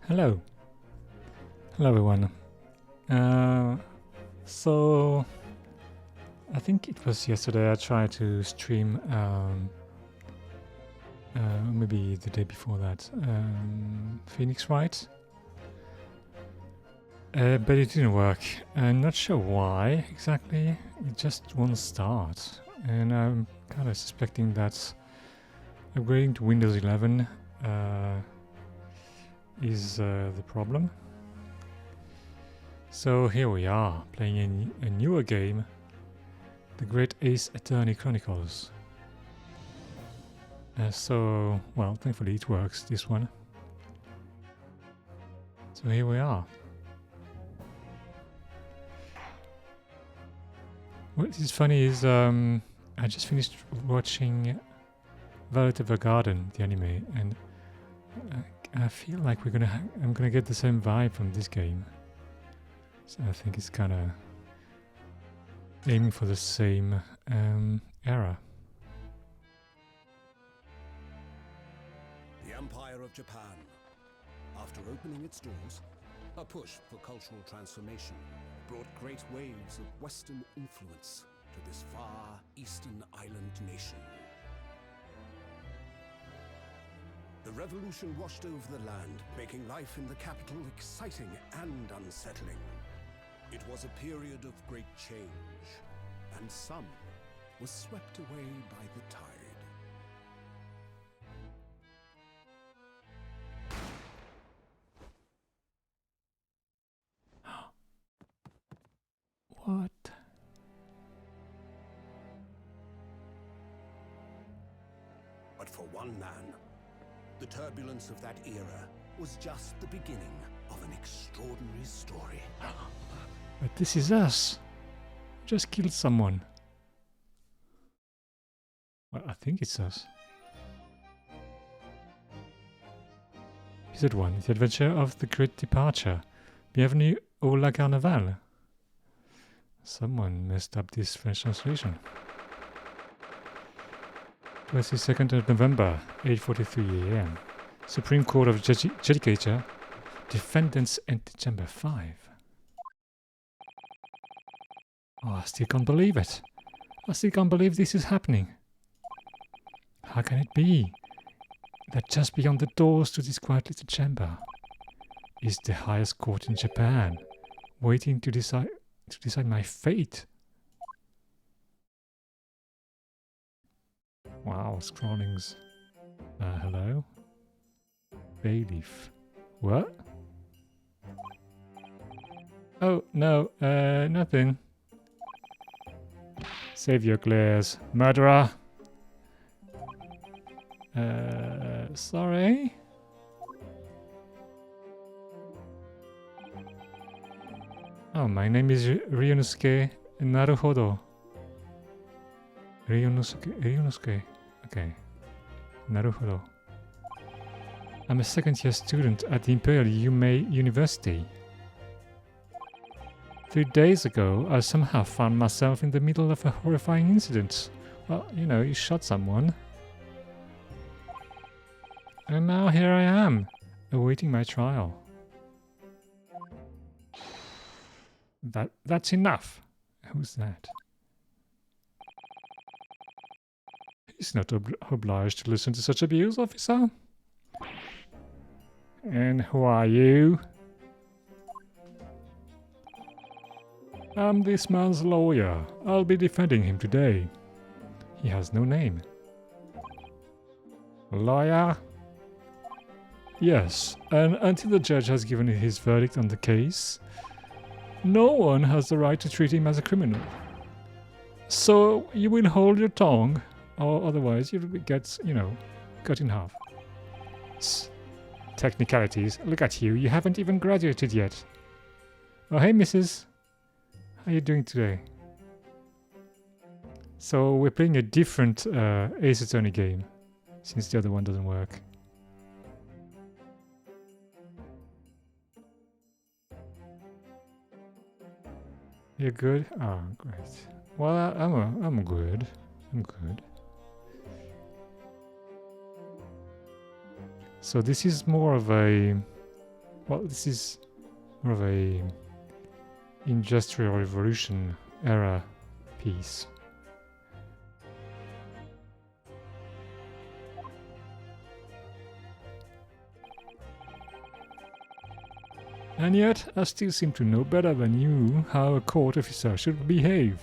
Hello. Hello everyone. So I think it was yesterday I tried to stream maybe the day before that Phoenix Wright, but it didn't work. I'm not sure why exactly. It just won't start, and I'm kind of suspecting that upgrading to Windows 11 is the problem. So here we are, playing a newer game, the Great Ace Attorney Chronicles. Well, thankfully it works, this one. So here we are. What is funny is I just finished watching Violet Evergarden, the anime, and I feel like I'm gonna get the same vibe from this game. So I think it's kind of aiming for the same era. The Empire of Japan. After opening its doors, a push for cultural transformation brought great waves of Western influence to this far eastern island nation. The revolution washed over the land, making life in the capital exciting and unsettling. It was a period of great change, and some was swept away by the tide. What? But for one man, the turbulence of that era was just the beginning of an extraordinary story. But this is us. Just killed someone. Well, I think it's us. Episode 1. The Adventure of the Great Departure. Bienvenue au La Carnaval. Someone messed up this French translation. 22nd of November, 8:43 a.m. Supreme Court of Judicature. Defendants enter Chamber 5. Oh, I still can't believe it. I still can't believe this is happening. How can it be that just beyond the doors to this quiet little chamber is the highest court in Japan, waiting to decide my fate? Wow, scrollings. Hello? Bailiff. What? Oh, no, nothing. Save your glares, murderer! Sorry? Oh, my name is Ryunosuke Naruhodo. Ryunosuke. Okay. Naruhodo. I'm a second-year student at the Imperial Yumei University. 3 days ago, I somehow found myself in the middle of a horrifying incident. Well, you know, you shot someone. And now here I am, awaiting my trial. That's enough. Who's that? He's not obliged to listen to such abuse, officer. And who are you? I'm this man's lawyer. I'll be defending him today. He has no name. Lawyer? Yes, and until the judge has given his verdict on the case, no one has the right to treat him as a criminal. So you will hold your tongue, or otherwise you'll get, cut in half. Technicalities. Look at you. You haven't even graduated yet. Oh, hey, missus. How are you doing today? So we're playing a different Ace Attorney game, since the other one doesn't work. You're good? Oh, great. Well, I'm good. I'm good. So this is more of a Well, this is more of a Industrial Revolution era piece. And yet, I still seem to know better than you how a court officer should behave.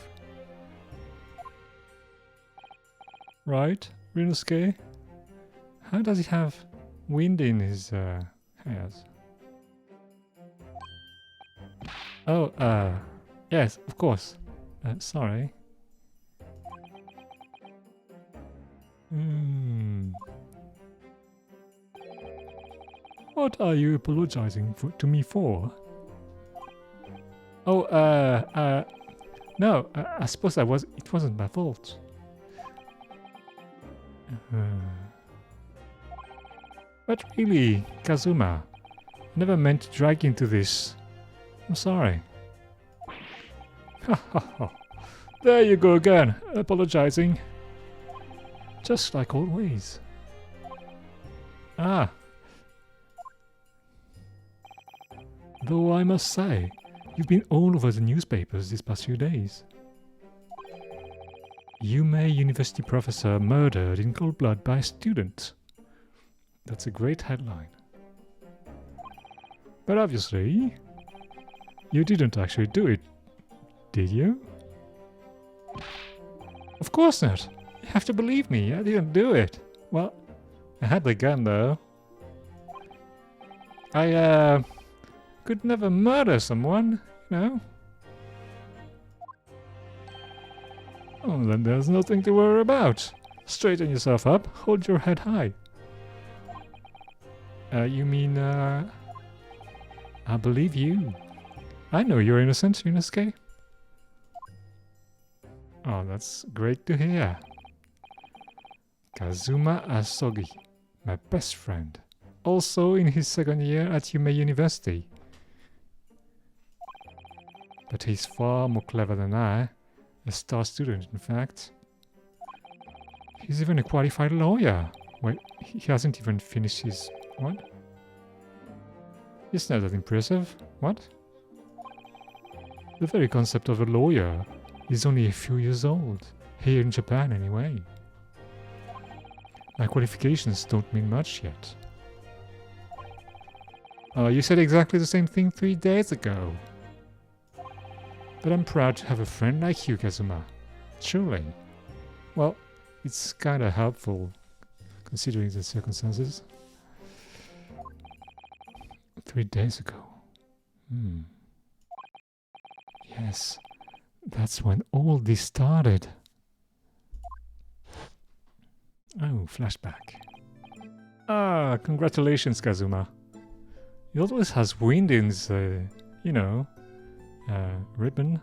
Right, Rinosuke? How does he have wind in his hairs? Oh, yes, of course. Sorry. What are you apologizing to me for? Oh, no, I suppose it wasn't my fault. But really, Kazuma, I never meant to drag you into this. I'm sorry. Ha ha ha. There you go again, apologizing. Just like always. Ah. Though I must say, you've been all over the newspapers these past few days. Yume University professor murdered in cold blood by a student. That's a great headline. But obviously, you didn't actually do it, did you? Of course not. You have to believe me, I didn't do it. Well, I had the gun though. I could never murder someone, you know. Oh, then there's nothing to worry about. Straighten yourself up, hold your head high. You mean, I believe you. I know you're innocent, Yunosuke. Oh, that's great to hear. Kazuma Asogi, my best friend. Also in his second year at Yume University. But he's far more clever than I. A star student, in fact. He's even a qualified lawyer. Wait, he hasn't even finished his... what? It's not that impressive. What? The very concept of a lawyer is only a few years old. Here in Japan, anyway. My qualifications don't mean much yet. You said exactly the same thing 3 days ago. But I'm proud to have a friend like you, Kazuma. Truly. Well, it's kinda helpful, considering the circumstances. 3 days ago. Yes, that's when all this started. Oh, flashback. Ah, congratulations, Kazuma. He always has wind in his, you know, ribbon.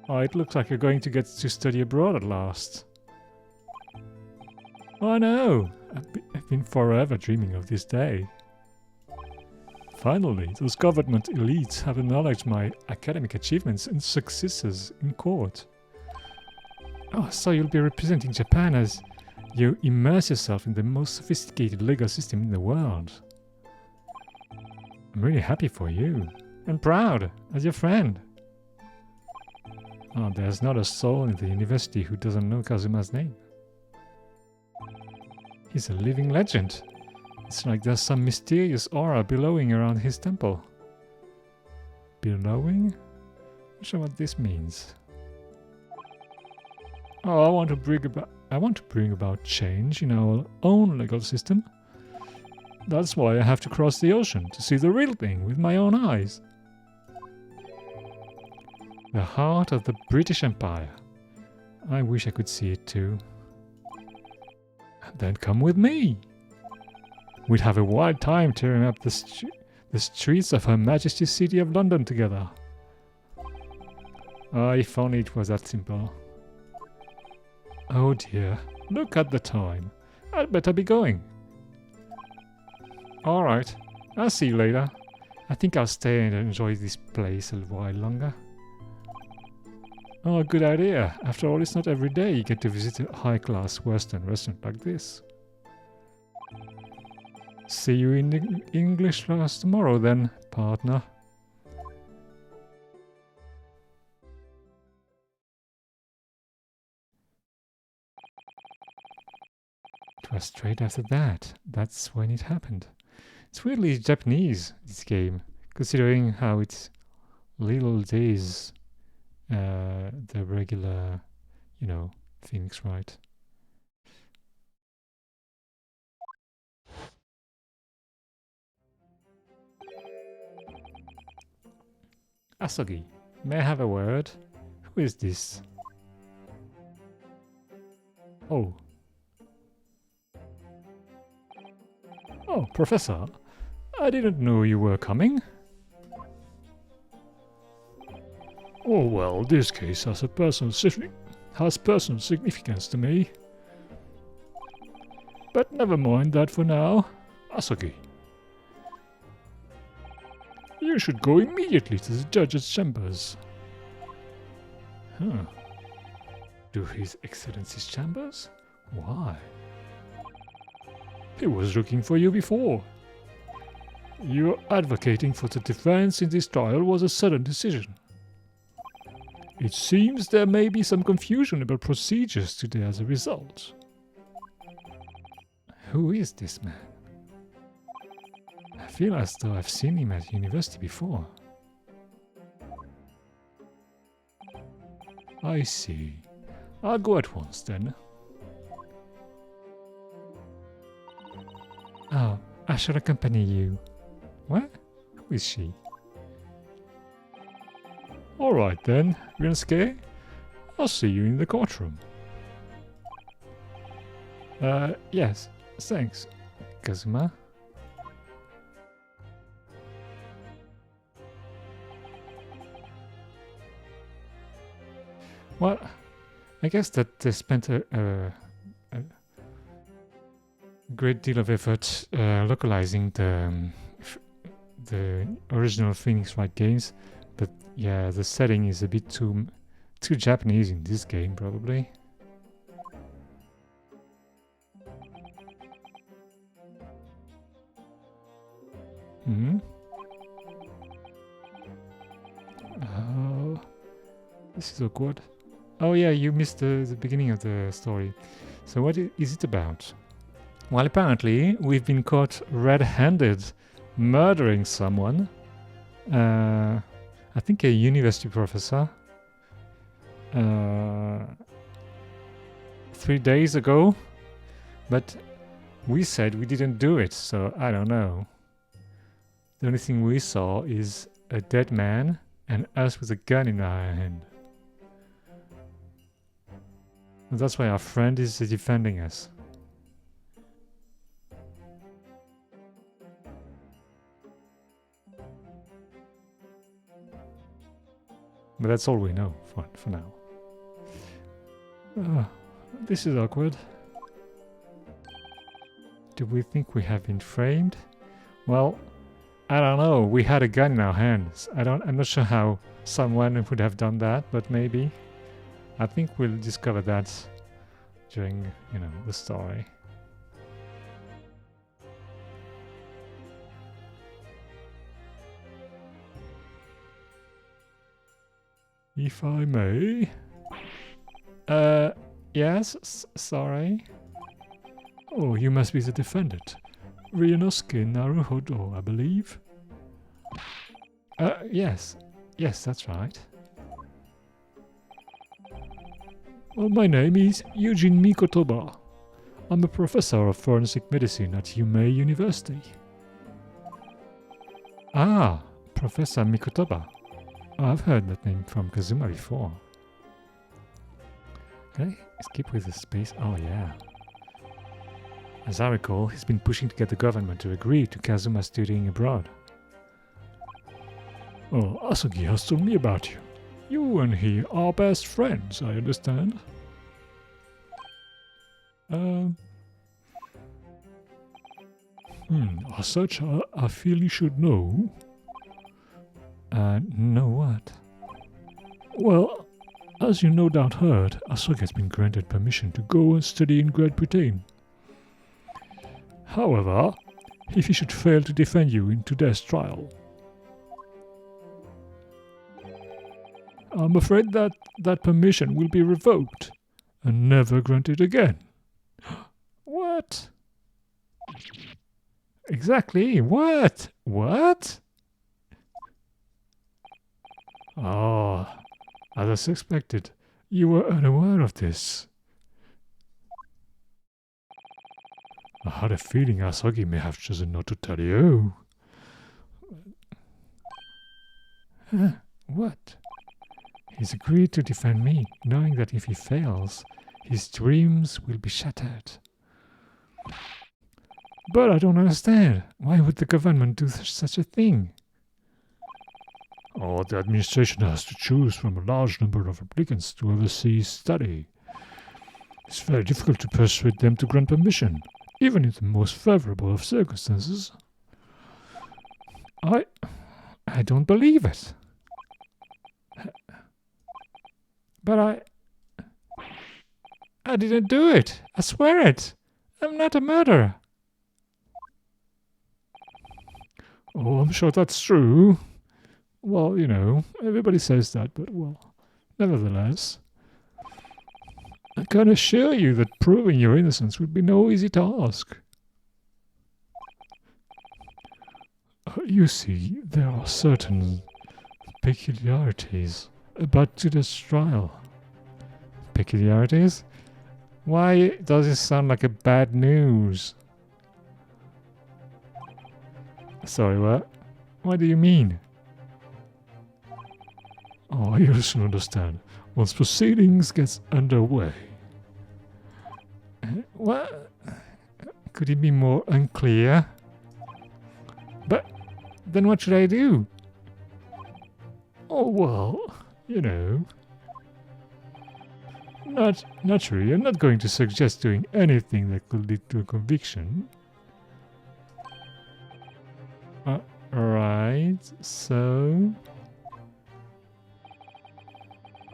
Oh, it looks like you're going to get to study abroad at last. Oh, I know. I've been forever dreaming of this day. Finally, those government elites have acknowledged my academic achievements and successes in court. Oh, so you'll be representing Japan as you immerse yourself in the most sophisticated legal system in the world. I'm really happy for you, and proud as your friend. Oh, there's not a soul in the university who doesn't know Kazuma's name. He's a living legend. It's like there's some mysterious aura billowing around his temple. Billowing? Not sure what this means. Oh, I want to bring about change in our own legal system. That's why I have to cross the ocean to see the real thing with my own eyes. The heart of the British Empire. I wish I could see it too. Then come with me. We'd have a wild time tearing up the streets of Her Majesty's City of London together. Ah, if only it was that simple. Oh dear, look at the time. I'd better be going. Alright, I'll see you later. I think I'll stay and enjoy this place a while longer. Oh, good idea. After all, it's not every day you get to visit a high-class Western restaurant like this. See you in the English class tomorrow then, partner. It was straight after that. That's when it happened. It's weirdly Japanese, this game, considering how it's little days the regular, Phoenix Wright. Asogi, may I have a word? Who is this? Oh. Oh, Professor, I didn't know you were coming. Oh well, this case has personal significance to me. But never mind that for now. Asogi, you should go immediately to the judge's chambers. Huh. To His Excellency's chambers? Why? He was looking for you before. Your advocating for the defense in this trial was a sudden decision. It seems there may be some confusion about procedures today as a result. Who is this man? I feel as though I've seen him at university before. I see. I'll go at once then. Oh, I shall accompany you. What? Who is she? Alright then, Ryunosuke. I'll see you in the courtroom. Yes, thanks, Kazuma. Well, I guess that they spent a great deal of effort localizing the original Phoenix Wright games, but yeah, the setting is a bit too Japanese in this game, probably. Hmm. Oh, this is awkward. Oh yeah, you missed the beginning of the story. So what is it about? Well, apparently we've been caught red-handed murdering someone. I think a university professor. 3 days ago. But we said we didn't do it, so I don't know. The only thing we saw is a dead man and us with a gun in our hand. And that's why our friend is defending us. But that's all we know for now. This is awkward. Do we think we have been framed? Well, I don't know. We had a gun in our hands. I'm not sure how someone would have done that, but maybe. I think we'll discover that during, the story. If I may. Yes, sorry. Oh, you must be the defendant. Ryunosuke Naruhodo, I believe. Yes. Yes, that's right. Well, my name is Eugene Mikotoba. I'm a professor of forensic medicine at Yumei University. Ah, Professor Mikotoba. I've heard that name from Kazuma before. Can I skip with the space? Oh yeah. As I recall, he's been pushing to get the government to agree to Kazuma studying abroad. Oh, Asogi has told me about you. You and he are best friends, I understand. As such, I feel you should know. Know what? Well, as you no doubt heard, Asogi has been granted permission to go and study in Great Britain. However, if he should fail to defend you in today's trial. I'm afraid that permission will be revoked and never granted again. What? Exactly, what? What? Oh, as I suspected, you were unaware of this. I had a feeling Asagi may have chosen not to tell you. Huh? What? He's agreed to defend me, knowing that if he fails, his dreams will be shattered. But I don't understand. Why would the government do such a thing? Oh, the administration has to choose from a large number of applicants to oversee his study. It's very difficult to persuade them to grant permission, even in the most favorable of circumstances. I don't believe it. But I didn't do it. I swear it. I'm not a murderer. Oh, I'm sure that's true. Well, you know, everybody says that, but well, nevertheless, I can assure you that proving your innocence would be no easy task. You see, there are certain peculiarities about today's trial. Peculiarities? Why does it sound like a bad news? Sorry, what? What do you mean? Oh, you should understand. Once proceedings gets underway. What? Could it be more unclear? But then what should I do? Oh, well, you know. Naturally, I'm not going to suggest doing anything that could lead to a conviction. Right, so...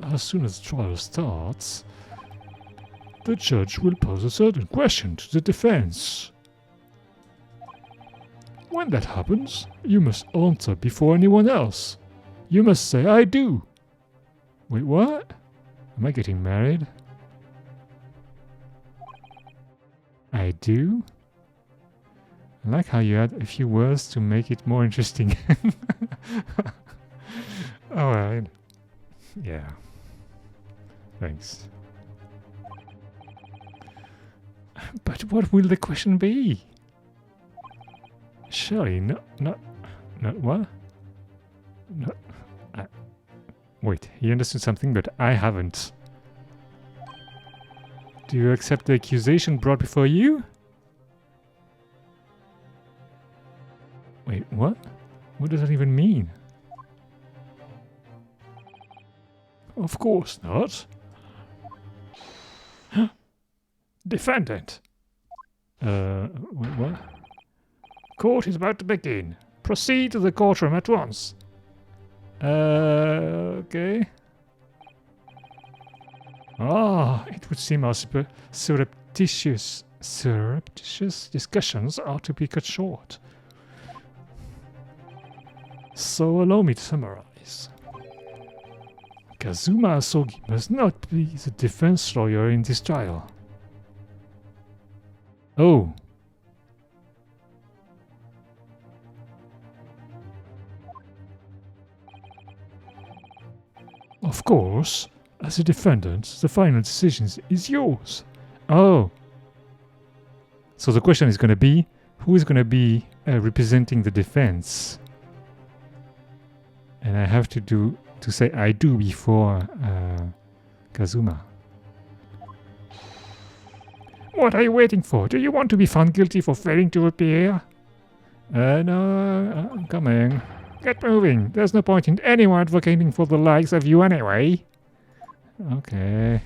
As soon as the trial starts, the judge will pose a certain question to the defense. When that happens, you must answer before anyone else. You must say, I do. Wait, what? Am I getting married? I do? I like how you add a few words to make it more interesting. Alright. Yeah. Thanks. But what will the question be? Surely not what? Not... wait, he understood something, but I haven't. Do you accept the accusation brought before you? Wait, what? What does that even mean? Of course not. Defendant. Wait, what? Court is about to begin. Proceed to the courtroom at once. Okay. Ah, it would seem our surreptitious discussions are to be cut short. So allow me to summarize. Kazuma Asogi must not be the defense lawyer in this trial. Oh. Of course, as a defendant, the final decision is yours. Oh. So the question is going to be, who is going to be representing the defense? And I have to say I do before Kazuma. What are you waiting for? Do you want to be found guilty for failing to appear? No, I'm coming. Get moving. There's no point in anyone advocating for the likes of you anyway. Okay.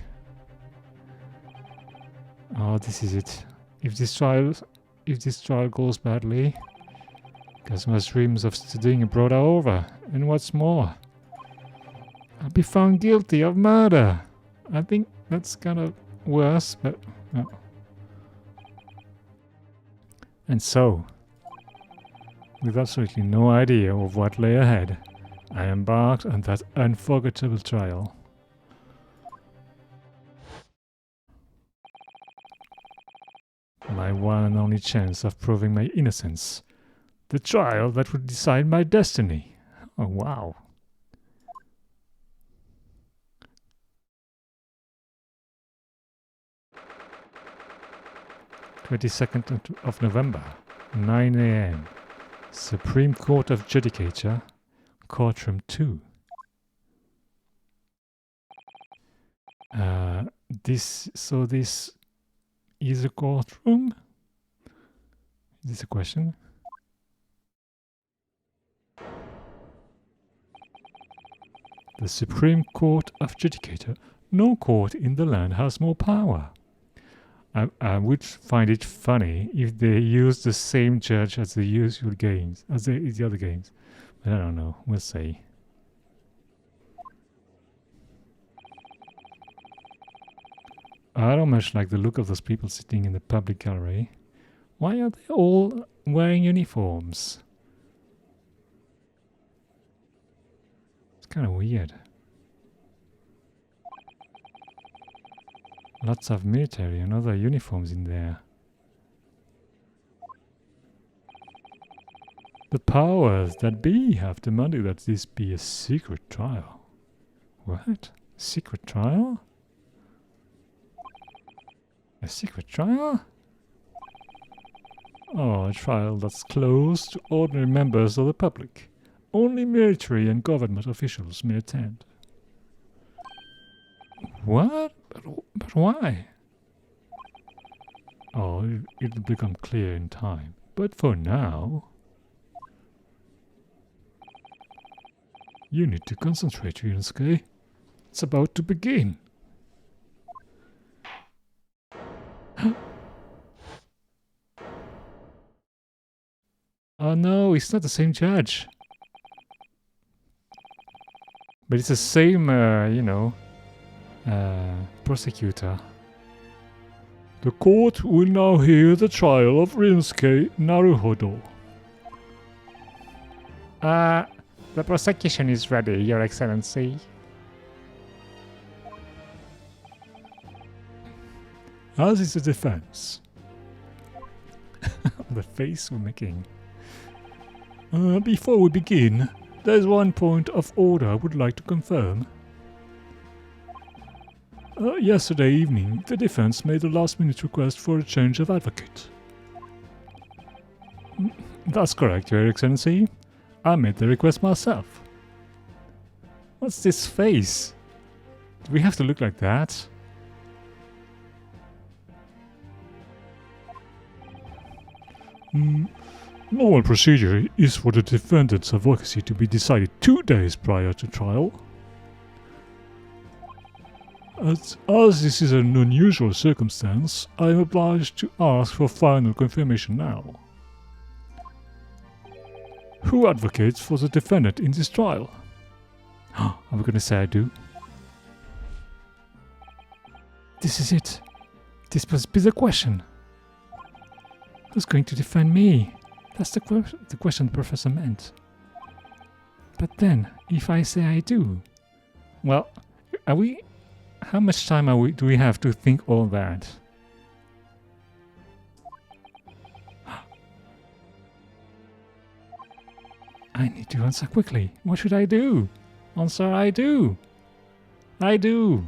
Oh, this is it. If this trial goes badly, Kazuma's dreams of studying abroad are over. And what's more, I'll be found guilty of murder. I think that's kind of worse, but... no. And so, With absolutely no idea of what lay ahead, I embarked on that unforgettable trial. My one and only chance of proving my innocence. The trial that would decide my destiny. Oh, wow. 22nd of November, 9 a.m. Supreme Court of Judicature, Courtroom 2. This is a courtroom? Is this a question? The Supreme Court of Judicature. No court in the land has more power. I would find it funny if they used the same judge as the usual games, as the other games. But I don't know. We'll see. I don't much like the look of those people sitting in the public gallery. Why are they all wearing uniforms? It's kind of weird. Lots of military and other uniforms in there. The powers that be have demanded that this be a secret trial. What? Secret trial? A secret trial? Oh, a trial that's closed to ordinary members of the public. Only military and government officials may attend. What? But why? Oh, it'll become clear in time. But for now... You need to concentrate, Ryunosuke. It's about to begin. Oh no, it's not the same judge. But it's the same, prosecutor. The court will now hear the trial of Ryunosuke Naruhodo. The prosecution is ready, Your Excellency. As is the defense. The face we're making. Before we begin, there's one point of order I would like to confirm. Yesterday evening, the defense made a last-minute request for a change of advocate. That's correct, Your Excellency. I made the request myself. What's this face? Do we have to look like that? Normal procedure is for the defendant's advocacy to be decided 2 days prior to trial. As this is an unusual circumstance, I am obliged to ask for final confirmation now. Who advocates for the defendant in this trial? Are we going to say I do? This is it. This must be the question. Who's going to defend me? That's the question the professor meant. But then, if I say I do... Well, how much time do we have to think all that? I need to answer quickly. What should I do? Answer I do. I do.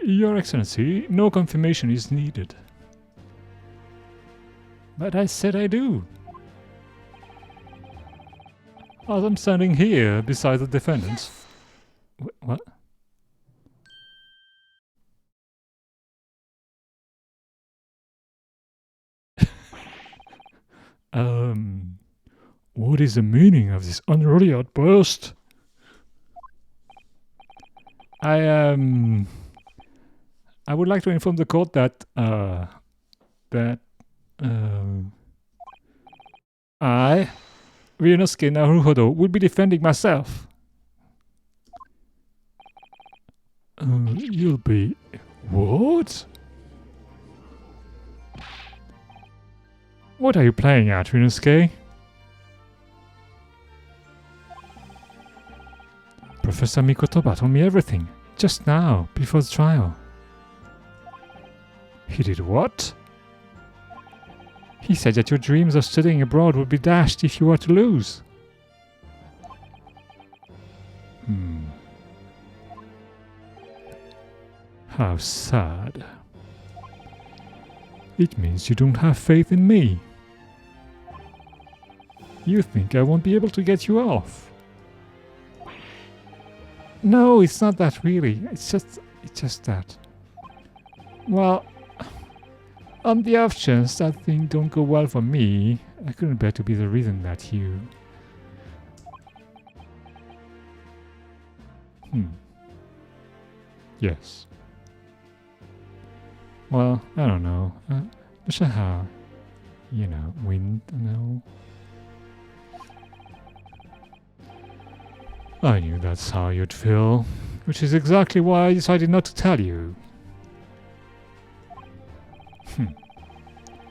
Your Excellency, no confirmation is needed. But I said I do. As I'm standing here beside the defendant. What? What is the meaning of this unruly outburst? I would like to inform the court that I, Ryunosuke Naruhodo, will be defending myself. You'll be... What? What are you playing at, Ryunosuke? Professor Mikotoba told me everything, just now, before the trial. He did what? He said that your dreams of studying abroad would be dashed if you were to lose. How sad. It means you don't have faith in me. You think I won't be able to get you off. No, it's not that really. It's just that. Well, on the off chance that thing don't go well for me, I couldn't bear to be the reason that you... Yes. Well, I don't know. Not sure how, wind, I knew that's how you'd feel, which is exactly why I decided not to tell you.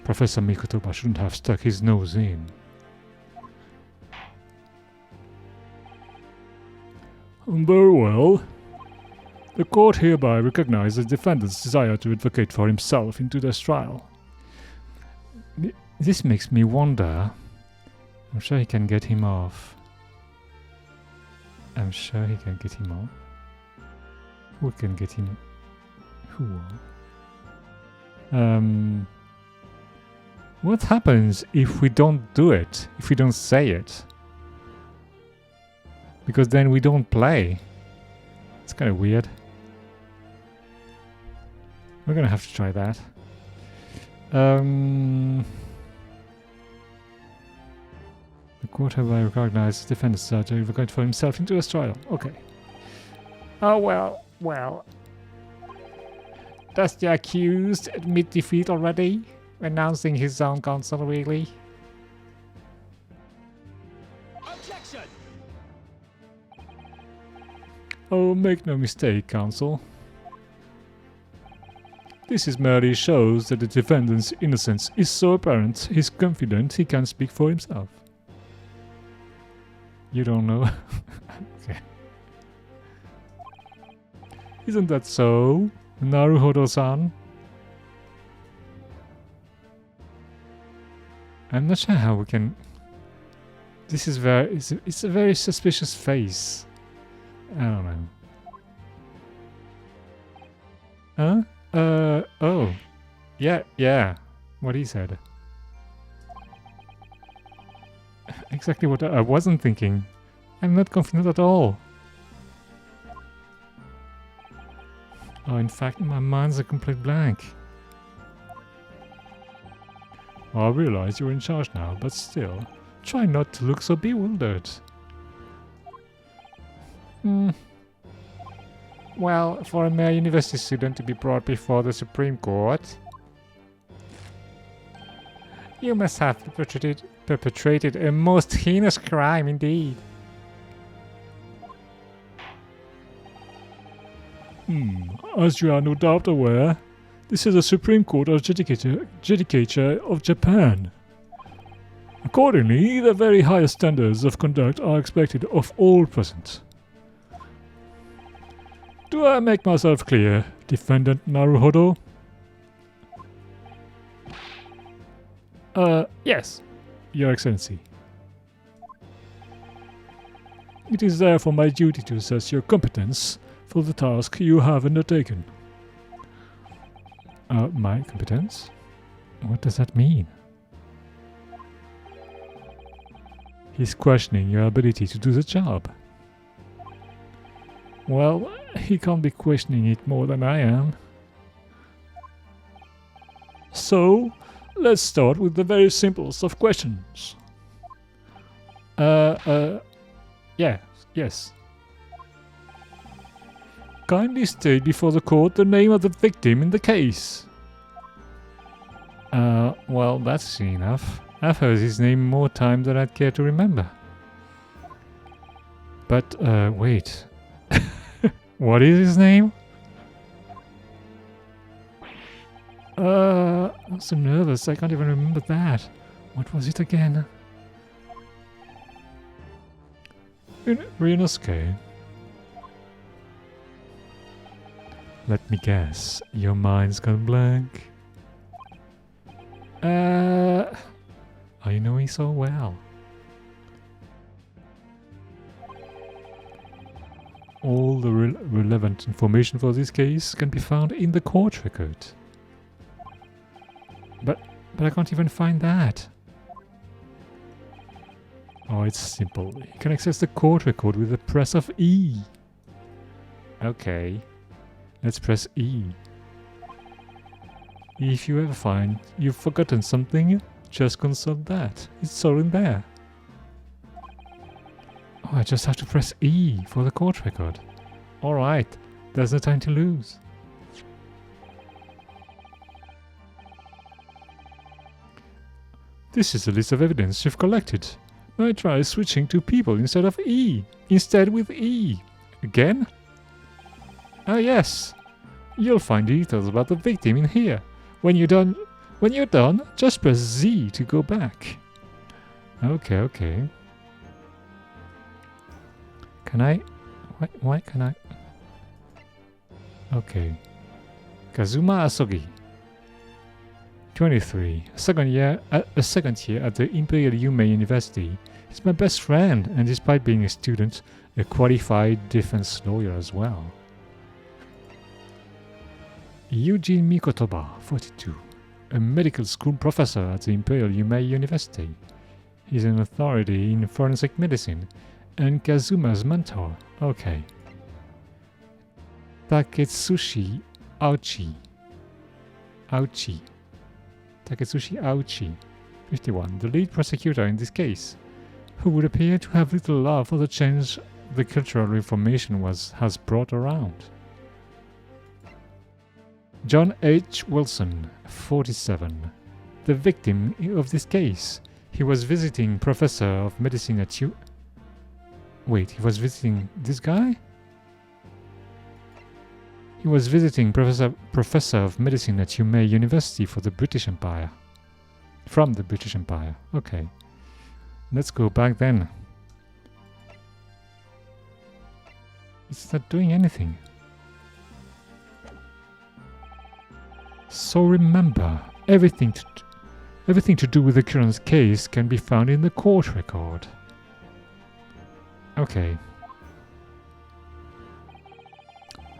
Professor Mikotoba shouldn't have stuck his nose in. Very well. The court hereby recognizes the defendant's desire to advocate for himself in today's trial. This makes me wonder. I'm sure he can get him off. I'm sure he can get him off. Who can get him? Who? What happens if we don't do it? If we don't say it? Because then we don't play. It's kind of weird. We're gonna have to try that. The court hereby recognizes the defendant's desire to advocate for himself into a trial. Okay. Oh well. Does the accused admit defeat already? Renouncing his own counsel, really? Objection! Oh, make no mistake, counsel. This is merely shows that the defendant's innocence is so apparent he's confident he can speak for himself. You don't know? Okay. Isn't that so, Naruhodo-san? I'm not sure how we can... This is very... It's a very suspicious face. I don't know. Huh? Oh. Yeah. What he said. Exactly what I wasn't thinking. I'm not confident at all. Oh, in fact, my mind's a complete blank. I realize you're in charge now, but still, try not to look so bewildered. Well, for a mere university student to be brought before the Supreme Court, you must have perpetrated a most heinous crime indeed. As you are no doubt aware, this is the Supreme Court of Judicature of Japan. Accordingly, the very highest standards of conduct are expected of all present. Do I make myself clear, Defendant Naruhodo? Yes, Your Excellency. It is therefore my duty to assess your competence for the task you have undertaken. My competence? What does that mean? He's questioning your ability to do the job. Well, he can't be questioning it more than I am. So, let's start with the very simplest of questions. Yes. Kindly state before the court the name of the victim in the case. Well, that's easy enough. I've heard his name more times than I'd care to remember. But, wait. What is his name? I'm so nervous, I can't even remember that. What was it again? Ryunosuke? Let me guess. Your mind's gone blank. I know me so well. All the relevant information for this case can be found in the court record. But I can't even find that. Oh, it's simple. You can access the court record with the press of E. Okay. Let's press E. If you ever find you've forgotten something, just consult that. It's all in there. Oh, I just have to press E for the court record. Alright, there's no time to lose. This is the list of evidence you've collected. Now try switching to people instead of E. Instead with E. Again? Ah yes. You'll find details about the victim in here. When you're done, just press Z to go back. Okay. Can I? Why can I? Okay. Kazuma Asogi. 23. A second year at the Imperial Yume University. He's my best friend, and despite being a student, a qualified defense lawyer as well. Eugene Mikotoba, 42. A medical school professor at the Imperial Yume University. He's an authority in forensic medicine and Kazuma's mentor. Okay. Taketsushi Auchi. Taketsushi Auchi, 51. The lead prosecutor in this case, who would appear to have little love for the change the cultural reformation has brought around. John H. Wilson, 47. The victim of this case. He was visiting professor of medicine at Wait, he was visiting this guy? He was visiting professor of medicine at Yume University for the British Empire. From the British Empire. Okay. Let's go back then. It's not doing anything. So remember, everything to do with the current case can be found in the court record. Okay.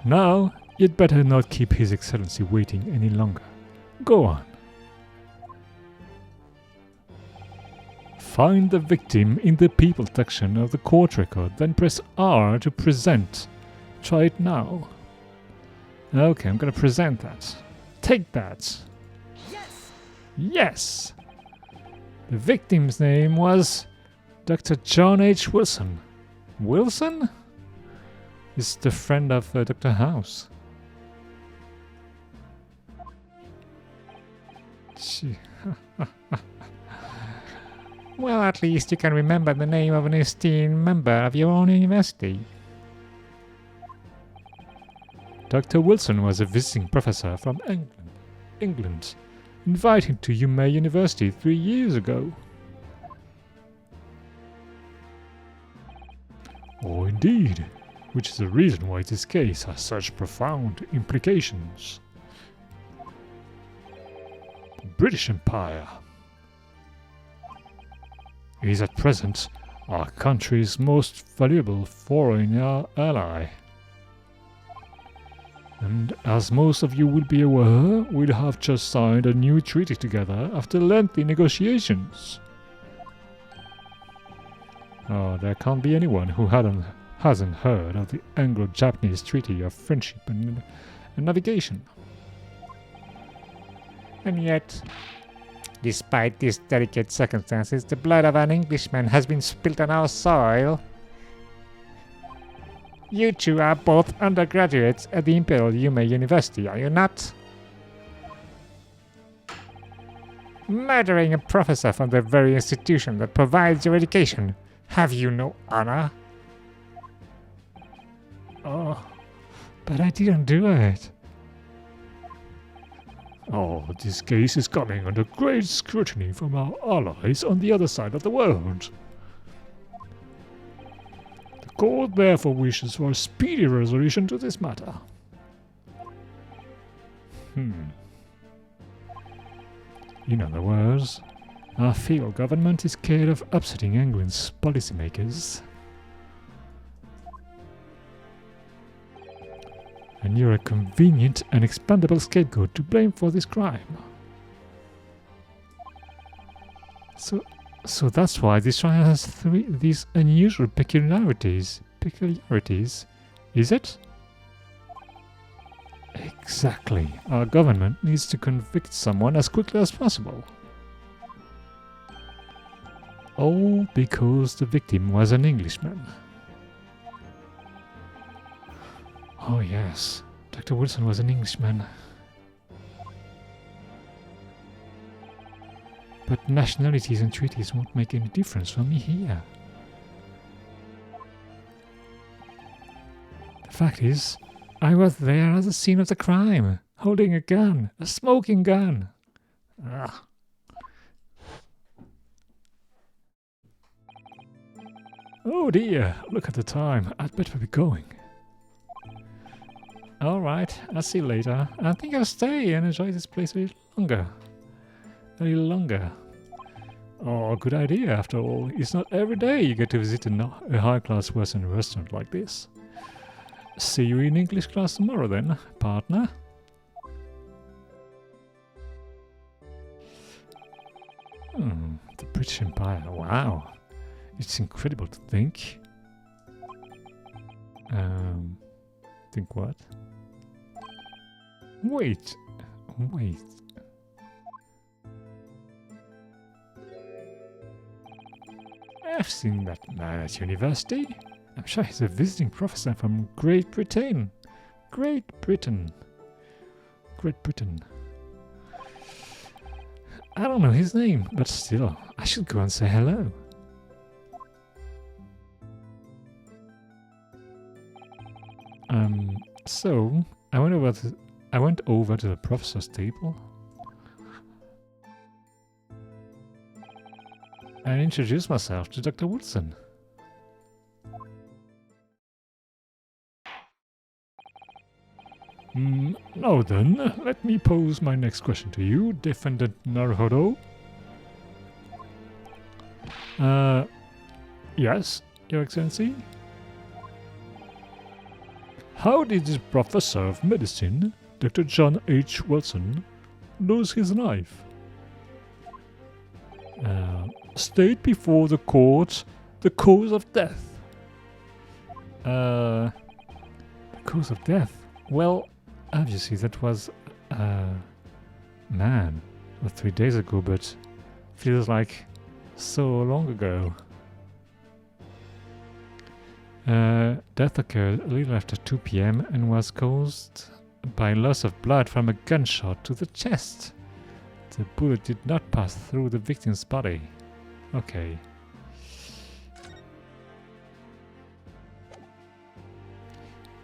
Now, you'd better not keep His Excellency waiting any longer. Go on. Find the victim in the people section of the court record, then press R to present. Try it now. Okay, I'm gonna present that. Take that. Yes! Yes! The victim's name was Dr. John H. Wilson. Wilson? Is the friend of Dr. House. Well, at least you can remember the name of an esteemed member of your own university. Dr. Wilson was a visiting professor from England, invited to Yume University 3 years ago. Oh, indeed, which is the reason why this case has such profound implications. The British Empire is at present our country's most valuable foreign ally. And as most of you will be aware, we have just signed a new treaty together after lengthy negotiations. Oh, there can't be anyone who hasn't heard of the Anglo-Japanese Treaty of Friendship and Navigation. And yet, despite these delicate circumstances, the blood of an Englishman has been spilt on our soil. You two are both undergraduates at the Imperial Yume University, are you not? Murdering a professor from the very institution that provides your education. Have you no honor? Oh, but I didn't do it. Oh, this case is coming under great scrutiny from our allies on the other side of the world. The court therefore wishes for a speedy resolution to this matter. In other words, our field government is scared of upsetting England's policymakers. And you're a convenient and expendable scapegoat to blame for this crime. So that's why this trial has these unusual peculiarities. Is it? Exactly. Our government needs to convict someone as quickly as possible. All because the victim was an Englishman. Oh yes, Dr. Wilson was an Englishman. But nationalities and treaties won't make any difference for me here. The fact is, I was there at the scene of the crime, holding a gun, a smoking gun. Ah. Oh dear, look at the time. I'd better be going. Alright, I'll see you later. I think I'll stay and enjoy this place a little longer. Oh, good idea after all. It's not every day you get to visit a high-class Western restaurant like this. See you in English class tomorrow then, partner. The British Empire, wow. It's incredible to think. Think what? Wait. I've seen that man at university. I'm sure he's a visiting professor from Great Britain. Great Britain. I don't know his name, but still, I should go and say hello. So I went over to the professor's table and introduced myself to Dr. Wilson. Now then, let me pose my next question to you, Defendant Naruhodo. Yes, Your Excellency? How did this professor of medicine, Dr. John H. Wilson, lose his life? State before the court the cause of death. The cause of death? Well, obviously that was, man, it was 3 days ago, but feels like so long ago. Death occurred a little after 2 p.m. and was caused by loss of blood from a gunshot to the chest. The bullet did not pass through the victim's body. Okay.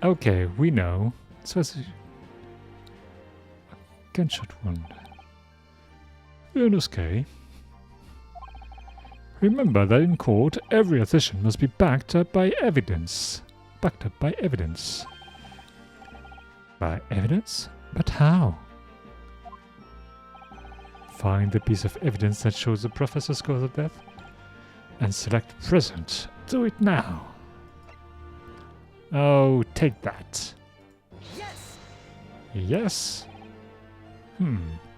Okay, we know. This was a gunshot wound. Okay. Remember that in court, every assertion must be backed up by evidence. By evidence? But how? Find the piece of evidence that shows the professor's cause of death and select present. Do it now. Oh, take that. Yes! Yes?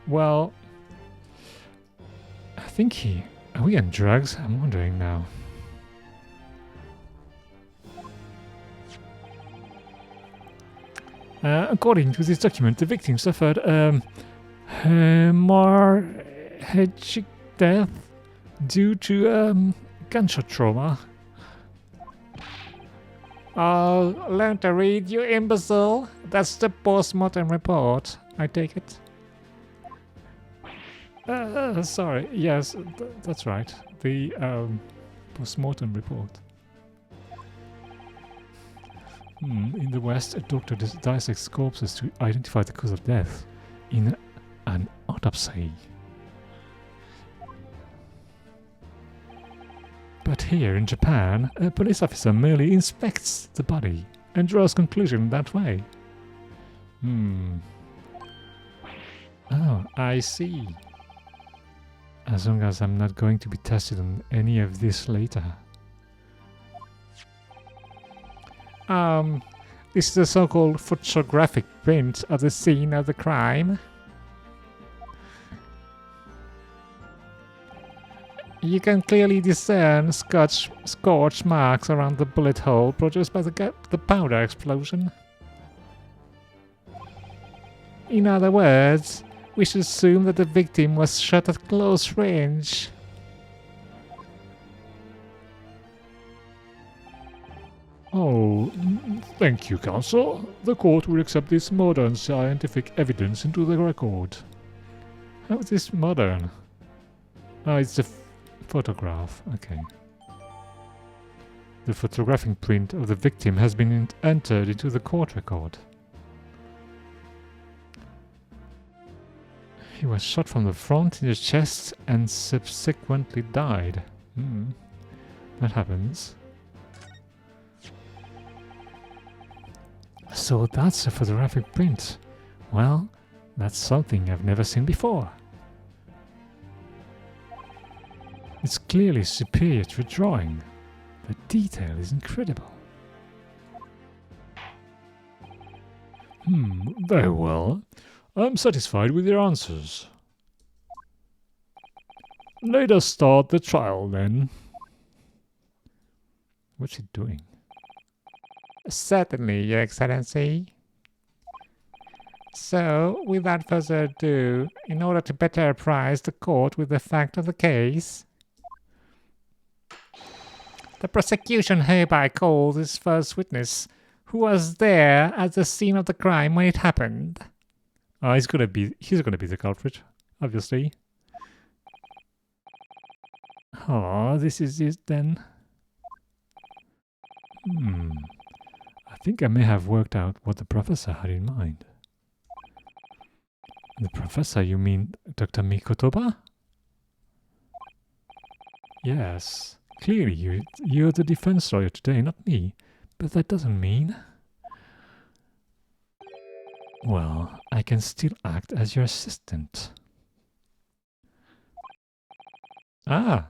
Well, I think are we on drugs? I'm wondering now. According to this document, the victim suffered hemorrhagic death due to gunshot trauma. I'll learn to read, you imbecile. That's the post-mortem report. I take it. Sorry. Yes, that's right. The post-mortem report. In the West, a doctor dissects corpses to identify the cause of death in an autopsy. But here in Japan, a police officer merely inspects the body and draws conclusion that way. Oh, I see. As long as I'm not going to be tested on any of this later. This is a so-called photographic print of the scene of the crime. You can clearly discern scorch marks around the bullet hole produced by the powder explosion. In other words, we should assume that the victim was shot at close range. Oh, thank you, Counsel. The court will accept this modern scientific evidence into the record. How is this modern? Oh, it's a photograph. Okay. The photographic print of the victim has been entered into the court record. He was shot from the front in the chest and subsequently died. That happens. So that's a photographic print. Well, that's something I've never seen before. It's clearly superior to a drawing. The detail is incredible. Very well. I'm satisfied with your answers. Let us start the trial then. What's he doing? Certainly, Your Excellency. So, without further ado, in order to better apprise the court with the fact of the case, the prosecution hereby calls its first witness, who was there at the scene of the crime when it happened. Oh, he's gonna be the culprit, obviously. Oh, this is it then. I think I may have worked out what the professor had in mind. The professor, you mean Dr. Mikotoba? Yes. Clearly, you're the defense lawyer today, not me. But that doesn't mean... Well, I can still act as your assistant. Ah,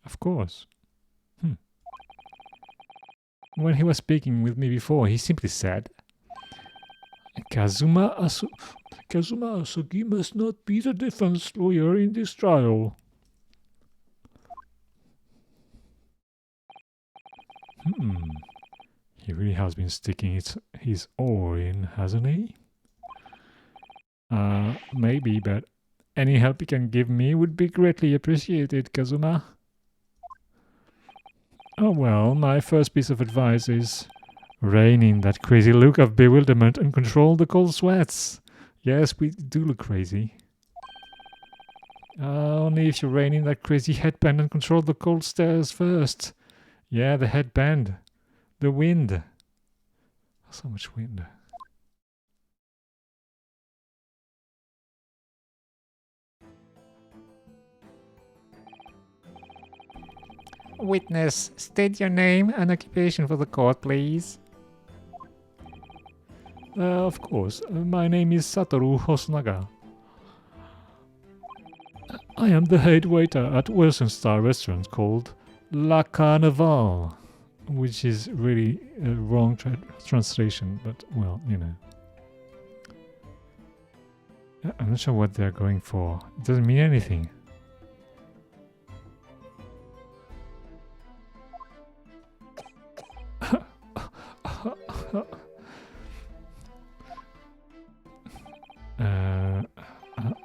of course. When he was speaking with me before, he simply said, Kazuma Asugi must not be the defense lawyer in this trial. He really has been sticking his oar in, hasn't he? Maybe, but any help you can give me would be greatly appreciated, Kazuma. Oh well, my first piece of advice is rein in that crazy look of bewilderment and control the cold sweats. Yes, we do look crazy. Only if you rein in that crazy headband and control the cold stares first. Yeah, the headband. The wind. So much wind. Witness, state your name and occupation for the court, please. Of course. My name is Satoru Hosonaga. I am the head waiter at Western Star restaurant called La Carnival, which is really a wrong translation, but well, you know. I'm not sure what they're going for. It doesn't mean anything.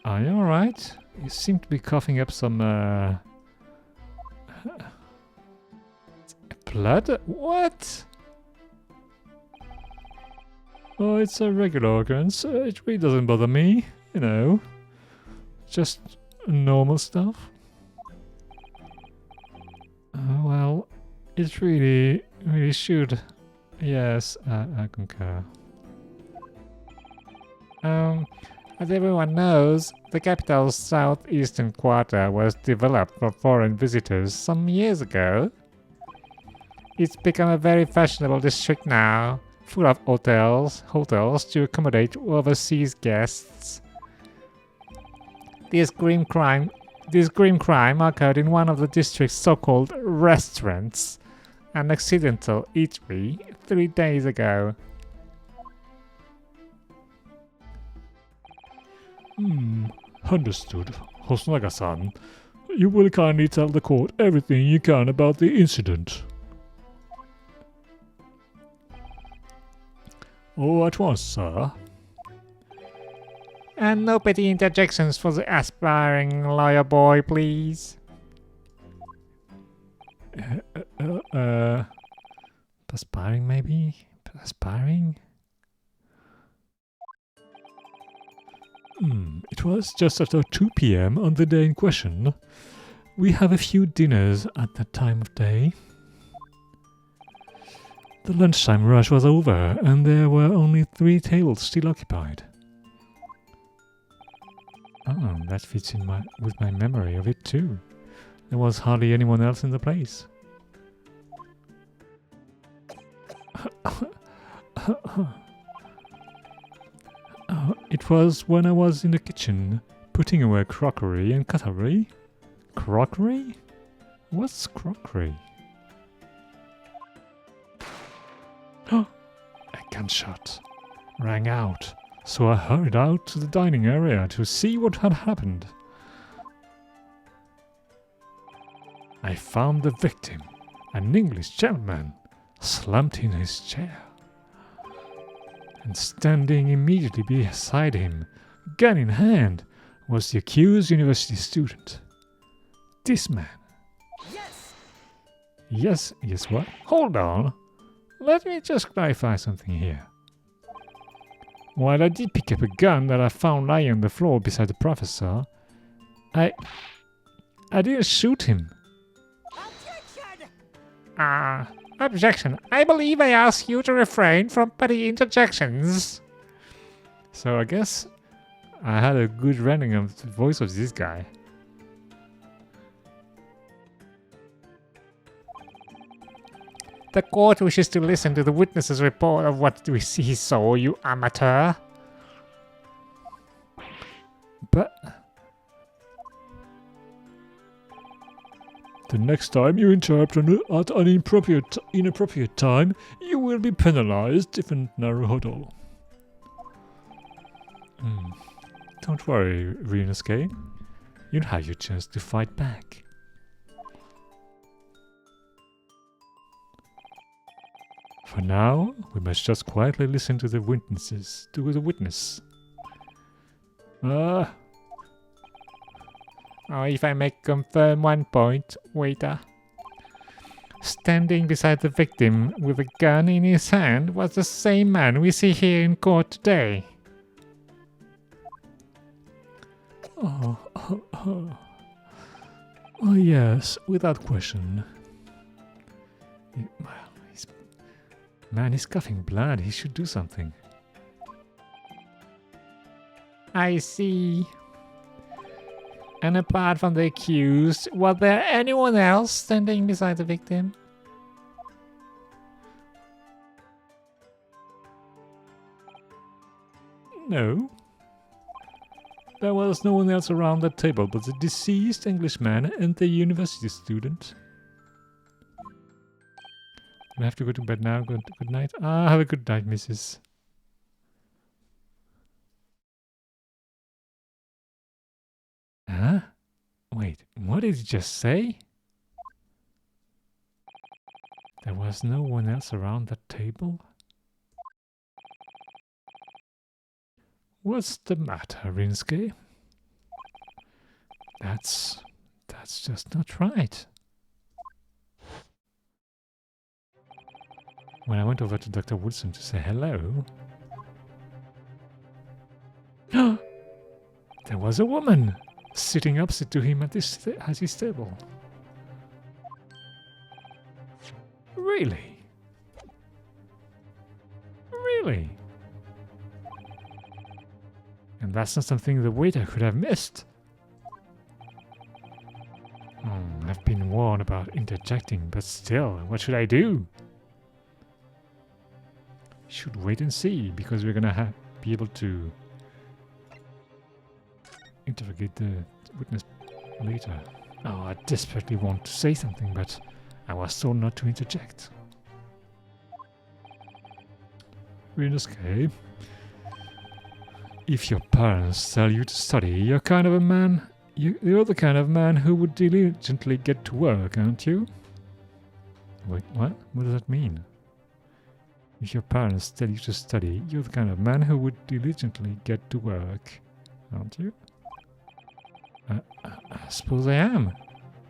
Are you alright? You seem to be coughing up some blood? What? Oh, it's a regular occurrence. It really doesn't bother me, you know. Just normal stuff. Well, it really should. Yes, I concur. As everyone knows, the capital's southeastern quarter was developed for foreign visitors some years ago. It's become a very fashionable district now, full of hotels to accommodate overseas guests. This grim crime occurred in one of the district's so-called restaurants, an accidental eatery, 3 days ago. Understood. Hosonaga-san, you will kindly tell the court everything you can about the incident. Oh, at once, sir. And no petty interjections for the aspiring lawyer boy, please. Aspiring, maybe? Aspiring? It was just after 2 p.m. on the day in question. We have a few dinners at that time of day. The lunchtime rush was over, and there were only 3 tables still occupied. Oh, that fits in with my memory of it too. There was hardly anyone else in the place. It was when I was in the kitchen, putting away crockery and cutlery. Crockery? What's crockery? A gunshot rang out, so I hurried out to the dining area to see what had happened. I found the victim, an English gentleman, slumped in his chair. And standing immediately beside him, gun in hand, was the accused university student. This man. Yes! Yes, what? Hold on. Let me just clarify something here. While I did pick up a gun that I found lying on the floor beside the professor, I didn't shoot him. Objection. I believe I ask you to refrain from petty interjections. So I guess I had a good rendering of the voice of this guy. The court wishes to listen to the witness's report of what he saw, you amateur. But the next time you interrupt at an inappropriate time, you will be penalized, different Naruhodo. Don't worry, Ryunosuke. You'll have your chance to fight back. For now, we must just quietly listen to the witness. If I may confirm one point, waiter. Standing beside the victim with a gun in his hand was the same man we see here in court today. Oh, yes, without question. Man is coughing blood. He should do something. I see. And apart from the accused, was there anyone else standing beside the victim? No. There was no one else around that table but the deceased Englishman and the university student. We have to go to bed now. Good night. Have a good night, Mrs. Huh? Wait, what did he just say? There was no one else around that table? What's the matter, Rinsuke? That's just not right. When I went over to Dr. Woodson to say hello, there was a woman sitting opposite to him at his table. Really? Really? And that's not something the waiter could have missed. I've been warned about interjecting, but still, what should I do? Should wait and see, because we're gonna be able to interrogate the witness later. Oh, I desperately want to say something, but I was told not to interject. Witness K. If your parents tell you to study, you're kind of a man. You're the kind of man who would diligently get to work, aren't you? Wait, what? What does that mean? If your parents tell you to study, you're the kind of man who would diligently get to work, aren't you? I suppose I am.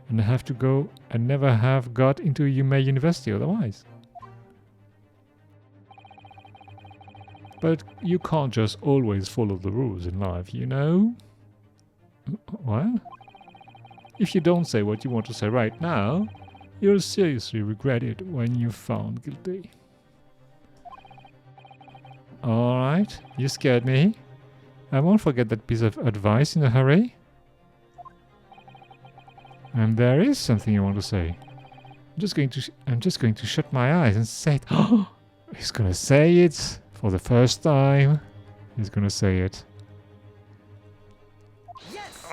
And I have to go and never have got into Yume University otherwise. But you can't just always follow the rules in life, you know? What? If you don't say what you want to say right now, you'll seriously regret it when you're found guilty. Alright, you scared me. I won't forget that piece of advice in a hurry. And there is something I want to say. I'm just going to shut my eyes and say it. Oh, he's gonna say it for the first time. He's gonna say it. Yes!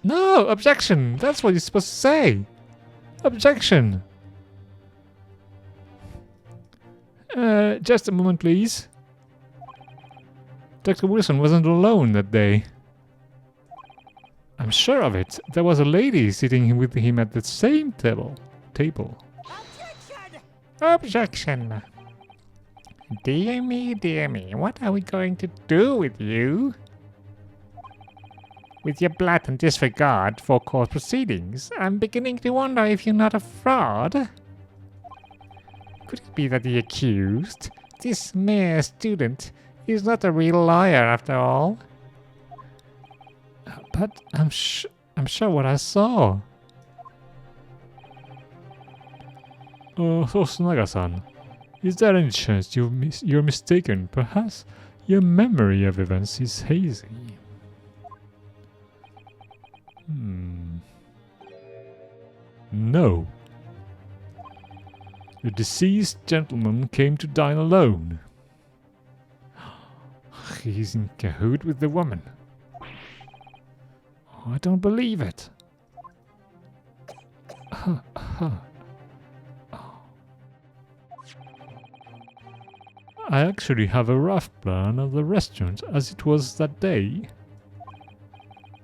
No, objection. That's what you're supposed to say. Objection. Just a moment, please. Dr. Wilson wasn't alone that day. I'm sure of it. There was a lady sitting with him at the same table. Objection! Objection. Dear me, what are we going to do with you? With your blatant disregard for court proceedings, I'm beginning to wonder if you're not a fraud. Could it be that the accused, this mere student, is not a real lawyer after all? But I'm sure what I saw. Hosonaga-san, is there any chance you're mistaken? Perhaps your memory of events is hazy. No. The deceased gentleman came to dine alone. He's in cahoot with the woman. I don't believe it. I actually have a rough plan of the restaurant as it was that day.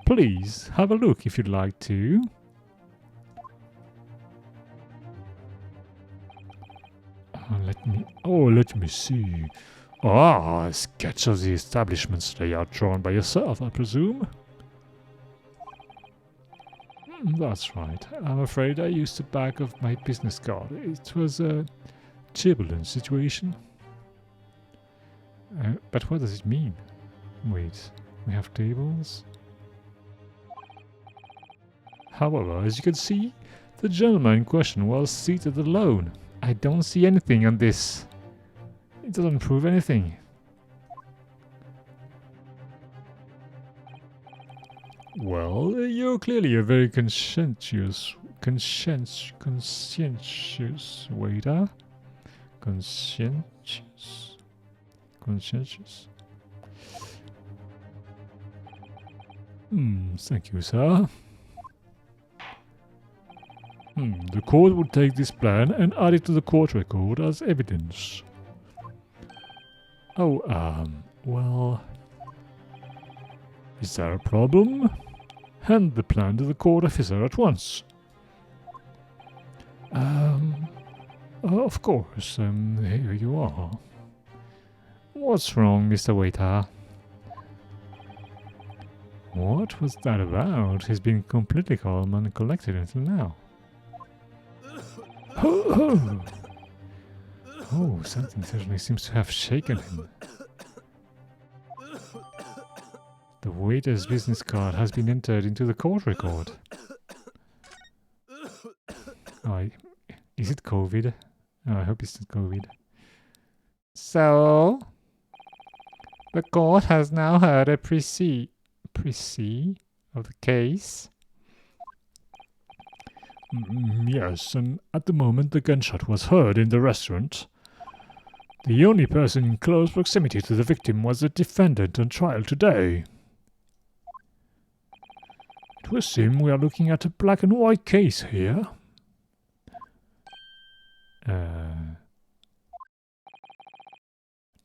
Please have a look if you'd like to. Let me see. A sketch of the establishment's layout drawn by yourself, I presume? That's right. I'm afraid I used the back of my business card. It was a turbulent situation. But what does it mean? Wait, we have tables? However, as you can see, the gentleman in question was seated alone. I don't see anything on this. It doesn't prove anything. Well, you're clearly a very conscientious waiter. Conscientious. Thank you, sir. The court will take this plan and add it to the court record as evidence. Well... Is there a problem? Hand the plan to the court officer at once. Of course, here you are. What's wrong, Mr. Waiter? What was that about? He's been completely calm and collected until now. Oh, something certainly seems to have shaken him. The waiter's business card has been entered into the court record. Is it COVID? Oh, I hope it's not COVID. So, The court has now heard a précis of the case. Yes, and at the moment the gunshot was heard in the restaurant. The only person in close proximity to the victim was the defendant on trial today. It would seem we are looking at a black and white case here.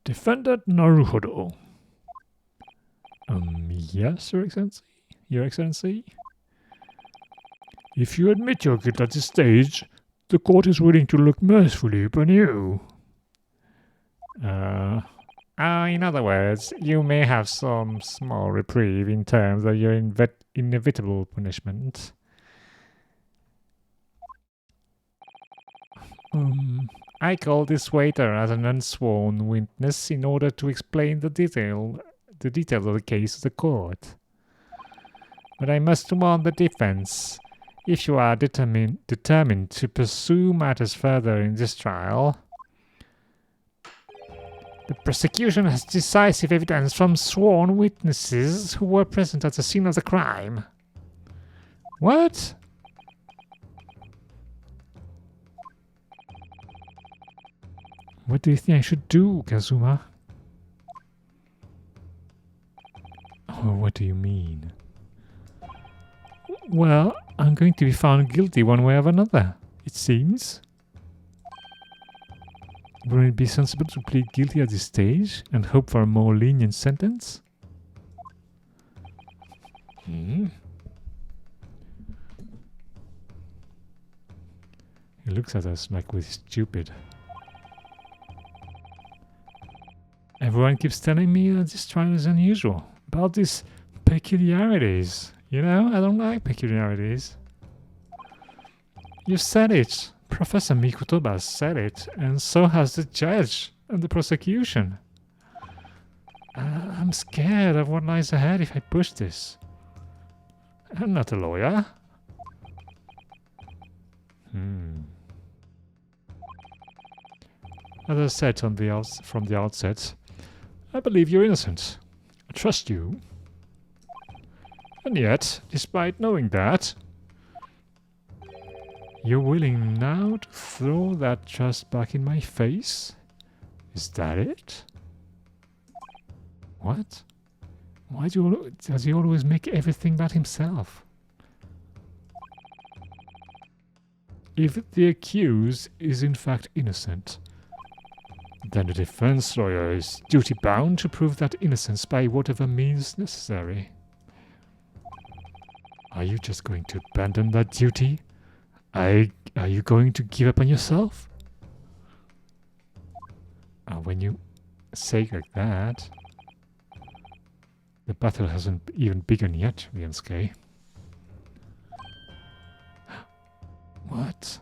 Defendant Naruhodo. Yes, Your Excellency? Your Excellency? If you admit your guilt at this stage, the court is willing to look mercifully upon you. In other words, you may have some small reprieve in terms of your inevitable punishment. I call this waiter as an unsworn witness in order to explain the details of the case to the court. But I must warn the defense. If you are determined to pursue matters further in this trial, the prosecution has decisive evidence from sworn witnesses who were present at the scene of the crime. What? What do you think I should do, Kazuma? Oh, what do you mean? Well, I'm going to be found guilty one way or another, it seems. Wouldn't it be sensible to plead guilty at this stage and hope for a more lenient sentence? He looks at us like we're stupid. Everyone keeps telling me that this trial is unusual, about these peculiarities. You know, I don't like peculiarities. You said it. Professor Mikutoba said it, and so has the judge and the prosecution. I'm scared of what lies ahead if I push this. I'm not a lawyer. As I said from the outset, I believe you're innocent. I trust you. And yet, despite knowing that, you're willing now to throw that trust back in my face? Is that it? What? Why does he always make everything about himself? If the accused is in fact innocent, then the defense lawyer is duty-bound to prove that innocence by whatever means necessary. Are you just going to abandon that duty? Are you going to give up on yourself? When you say it like that, the battle hasn't even begun yet, Ryansuke. What?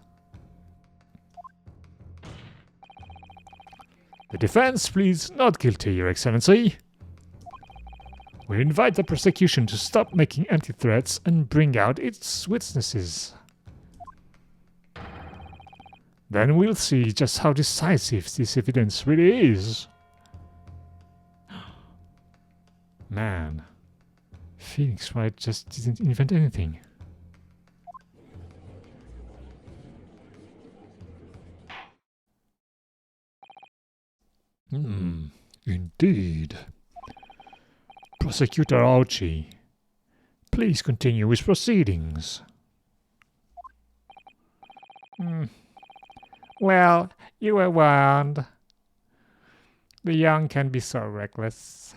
The defense pleads not guilty, Your Excellency. We invite the prosecution to stop making empty threats and bring out its witnesses. Then we'll see just how decisive this evidence really is. Man, Phoenix Wright just didn't invent anything. Indeed. Prosecutor Auchi, please continue with proceedings. Well, you were warned. The young can be so reckless.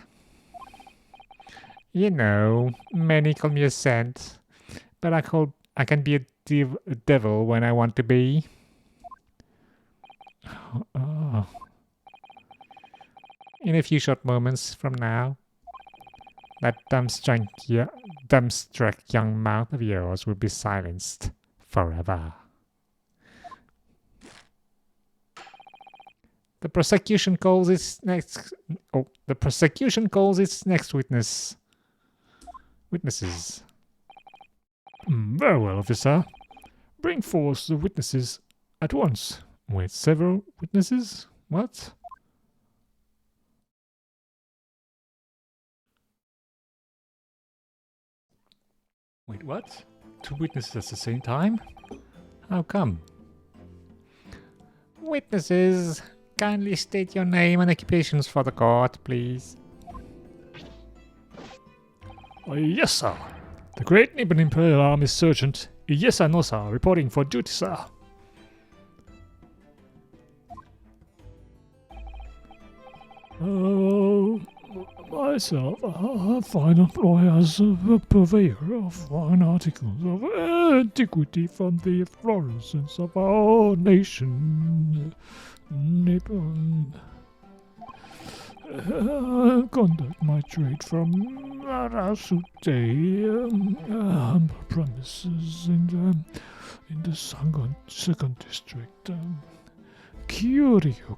You know, many call me a saint, but I can be a devil when I want to be. Oh. In a few short moments from now, that dumbstruck young mouth of yours will be silenced forever. The prosecution calls its next witnesses. Very well, officer. Bring forth the witnesses at once. Wait, several witnesses? What? Wait, what? Two witnesses at the same time? How come? Witnesses, kindly state your name and occupations for the court, please. Yes, sir. The Great Nippon Imperial Army Sergeant Iyesa Nosa reporting for duty, sir. Myself, a fine employer as a purveyor of fine articles of antiquity from the Florence of our nation, Nippon. Conduct my trade from Arasute, humble premises in the second district. Curio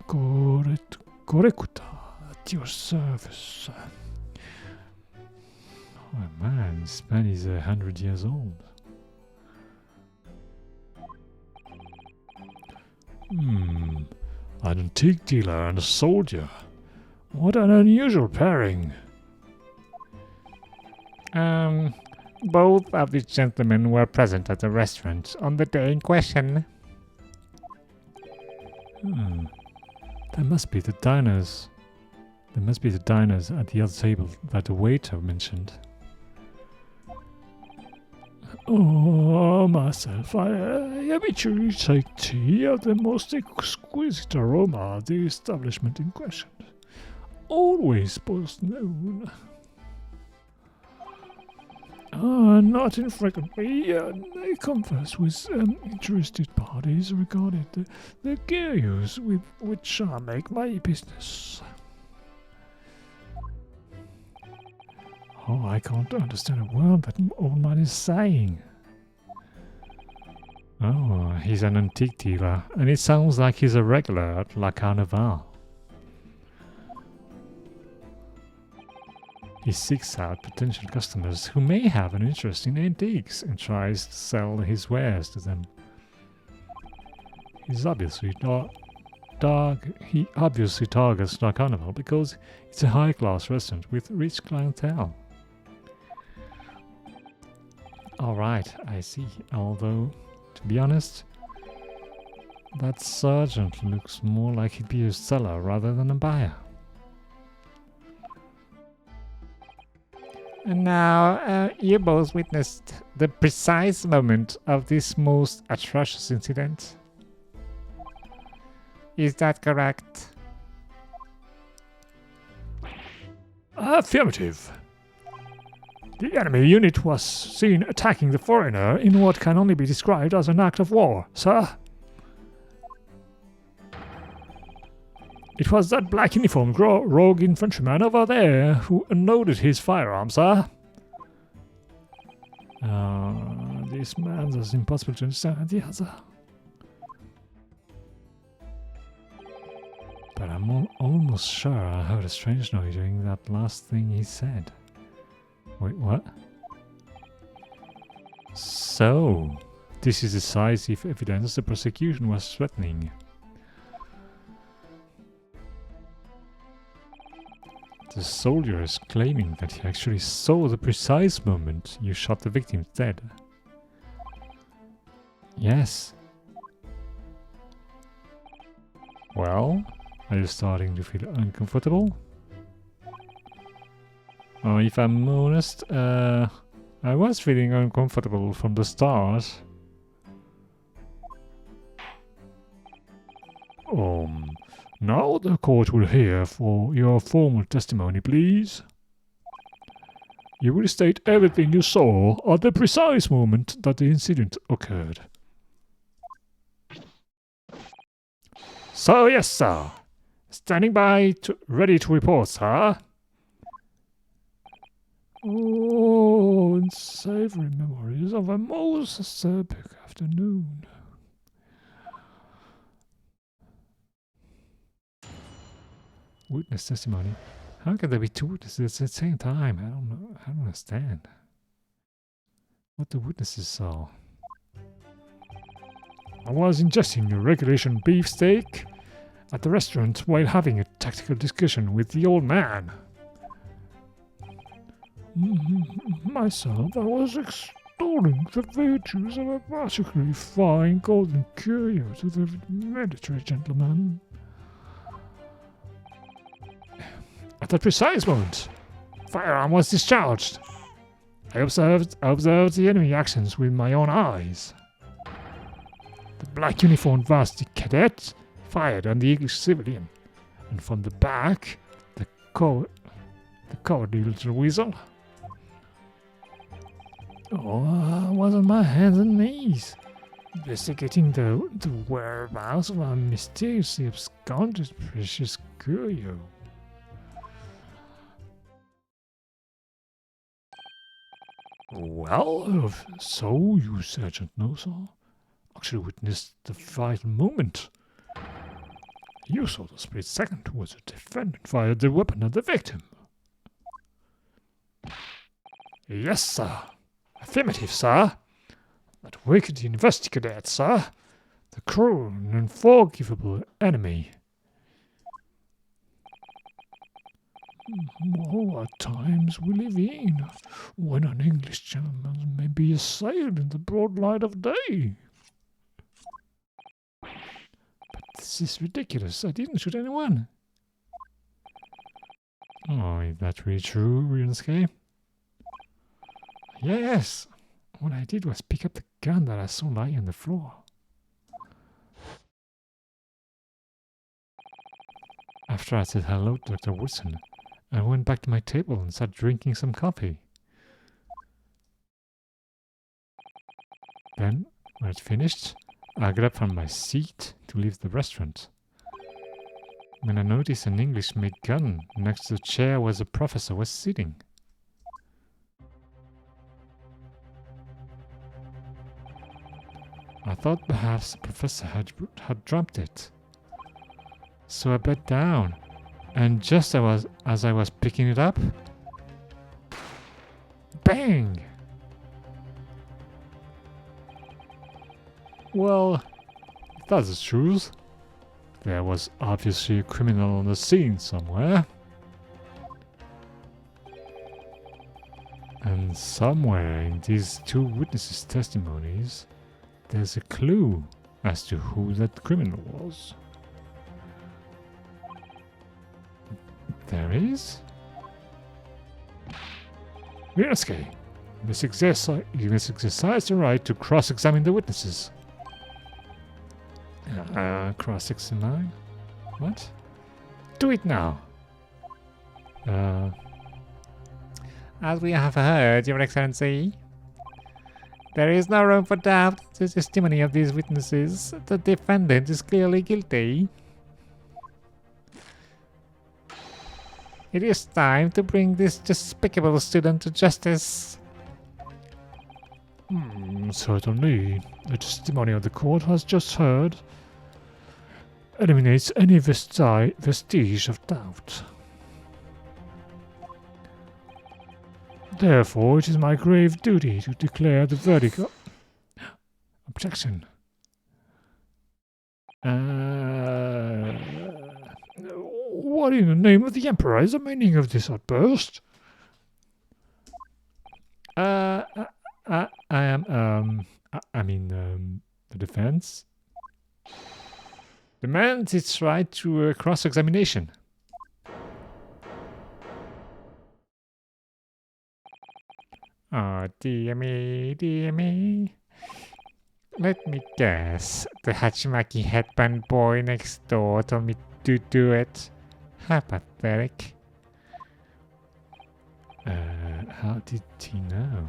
Corekuta at your service. Oh man, this man is 100 years old. An antique dealer and a soldier. What an unusual pairing. Both of these gentlemen were present at the restaurant on the day in question. There must be the diners. There must be the diners at the other table that the waiter mentioned. Oh, myself, I habitually take tea of the most exquisite aroma of the establishment in question. Always post noon. Not infrequently, I converse with interested parties regarding the curios with which I make my business. Oh, I can't understand a word that old man is saying. Oh, he's an antique dealer, and it sounds like he's a regular at La Carnival. He seeks out potential customers who may have an interest in antiques and tries to sell his wares to them. He obviously targets La Carnival because it's a high-class restaurant with rich clientele. Alright, I see. Although, to be honest, that sergeant looks more like he'd be a seller rather than a buyer. And now, you both witnessed the precise moment of this most atrocious incident. Is that correct? Affirmative. The enemy unit was seen attacking the foreigner in what can only be described as an act of war, sir. It was that black uniformed rogue infantryman over there who unloaded his firearm, sir. This man's as impossible to understand as the other. But I'm almost sure I heard a strange noise during that last thing he said. Wait, what? So, this is decisive evidence the prosecution was threatening. The soldier is claiming that he actually saw the precise moment you shot the victim dead. Yes. Well, are you starting to feel uncomfortable? Oh, if I'm honest, I was feeling uncomfortable from the start. Now the court will hear for your formal testimony, please. You will state everything you saw at the precise moment that the incident occurred. So, yes, sir. Standing by, ready to report, sir. Oh, and savory memories of a most acerbic afternoon. Witness testimony. How can there be two witnesses at the same time? I don't know. I don't understand. What the witnesses saw. I was ingesting a regulation beefsteak at the restaurant while having a tactical discussion with the old man. Myself, I was extolling extolling the virtues of a particularly fine golden curio to the military gentleman. At that precise moment, firearm was discharged. I observed the enemy actions with my own eyes. The black uniformed varsity cadet fired on the English civilian, and from the back, the cowardly little weasel. Oh, I was on my hands and knees, investigating the whereabouts of our mysteriously absconded precious curio. Well, so you, Sergeant Nosa, actually witnessed the vital moment. You saw the split second where the defendant fired the weapon at the victim. Yes, sir. Affirmative, sir. That wicked university cadet, sir. The cruel and unforgivable enemy. What times we live in, when an English gentleman may be assailed in the broad light of day. But this is ridiculous. I didn't shoot anyone. Oh, is that really true, Ryunosuke? Yes. What I did was pick up the gun that I saw lying on the floor. After I said hello to Dr. Woodson, I went back to my table and started drinking some coffee. Then, when it finished, I got up from my seat to leave the restaurant. When I noticed an English-made gun next to the chair where the professor was sitting. I thought perhaps the professor had dropped it. So I bent down, and just as I was picking it up, bang! Well, if that's the truth, there was obviously a criminal on the scene somewhere. And somewhere in these two witnesses' testimonies, there's a clue as to who that criminal was. There is? Ryunosuke, you must exercise the right to cross-examine the witnesses. Cross-examine? What? Do it now! As we have heard, Your Excellency, there is no room for doubt the testimony of these witnesses. The defendant is clearly guilty. It is time to bring this despicable student to justice. Certainly. The testimony of the court has just heard eliminates any vestige of doubt. Therefore, it is my grave duty to declare the verdict of... Objection. What in the name of the Emperor is the meaning of this outburst? I mean, the defense demands its right to a cross-examination. Oh, dear me, dear me. Let me guess. The Hachimaki headband boy next door told me to do it. How pathetic. How did he know?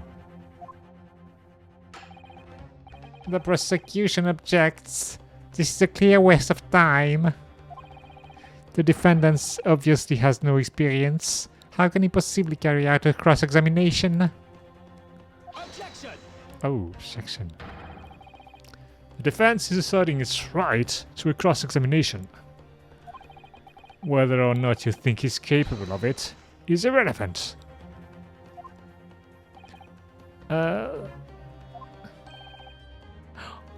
The prosecution objects. This is a clear waste of time. The defendant obviously has no experience. How can he possibly carry out a cross-examination? Objection! Oh, objection. The defense is asserting its right to a cross-examination. Whether or not you think he's capable of it is irrelevant.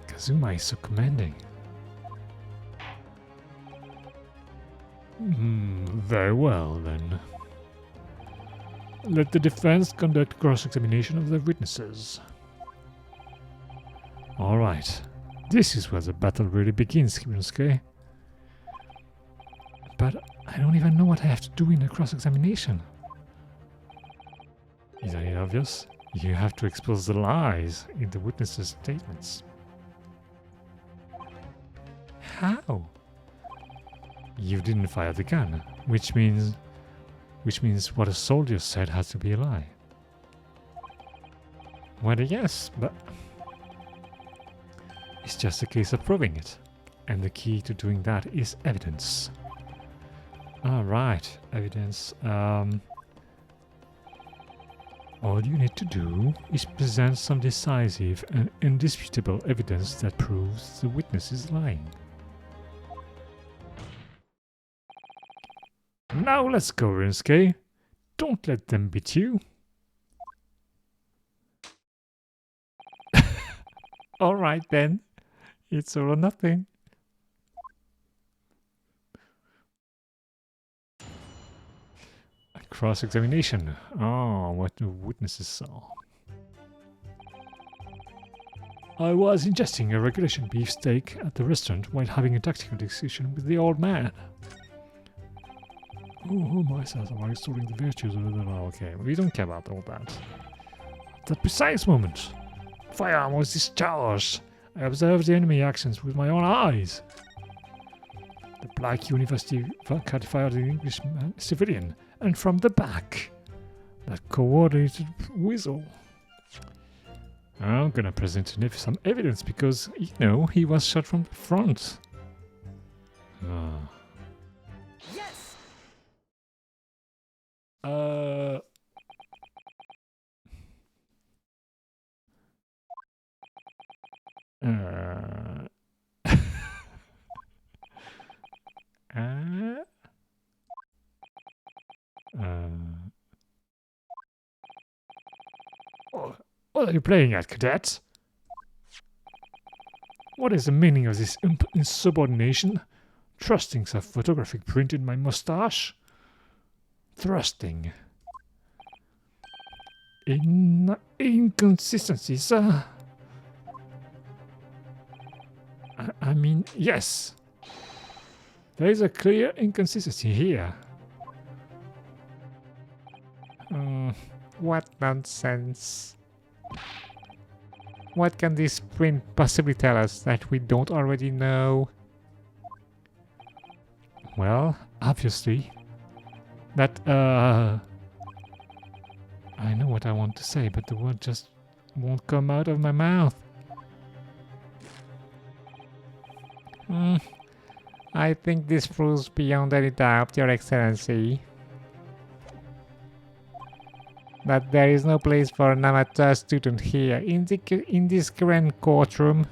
Kazuma is so commanding. Very well, then. Let the defense conduct cross-examination of the witnesses. Alright. This is where the battle really begins, Kirinsuke. But I don't even know what I have to do in a cross-examination. Isn't it obvious? You have to expose the lies in the witnesses' statements. How? You didn't fire the gun, which means what a soldier said has to be a lie. Well, yes, but it's just a case of proving it. And the key to doing that is evidence. Alright, evidence. All you need to do is present some decisive and indisputable evidence that proves the witness is lying. Now let's go, Rinsuke. Don't let them beat you. Alright then. It's all or nothing. Cross-examination. Oh, what the witnesses saw. I was ingesting a regulation beef steak at the restaurant while having a tactical discussion with the old man. Oh, my says, am I restoring the virtues of the... Oh, okay, we don't care about all that. At that precise moment, firearm was discharged. I observed the enemy actions with my own eyes. The black university had fired an English civilian, and from the back. That coordinated whistle. I'm gonna present some evidence because, you know, he was shot from the front. Yes! What are you playing at, cadet? What is the meaning of this insubordination? Trusting a photographic print in my mustache? Thrusting. Inconsistency, sir. I mean, yes. There is a clear inconsistency here. What nonsense. What can this print possibly tell us that we don't already know? Well, obviously, that, I know what I want to say, but the word just won't come out of my mouth. I think this proves beyond any doubt, Your Excellency, that there is no place for an amateur student here in this grand courtroom.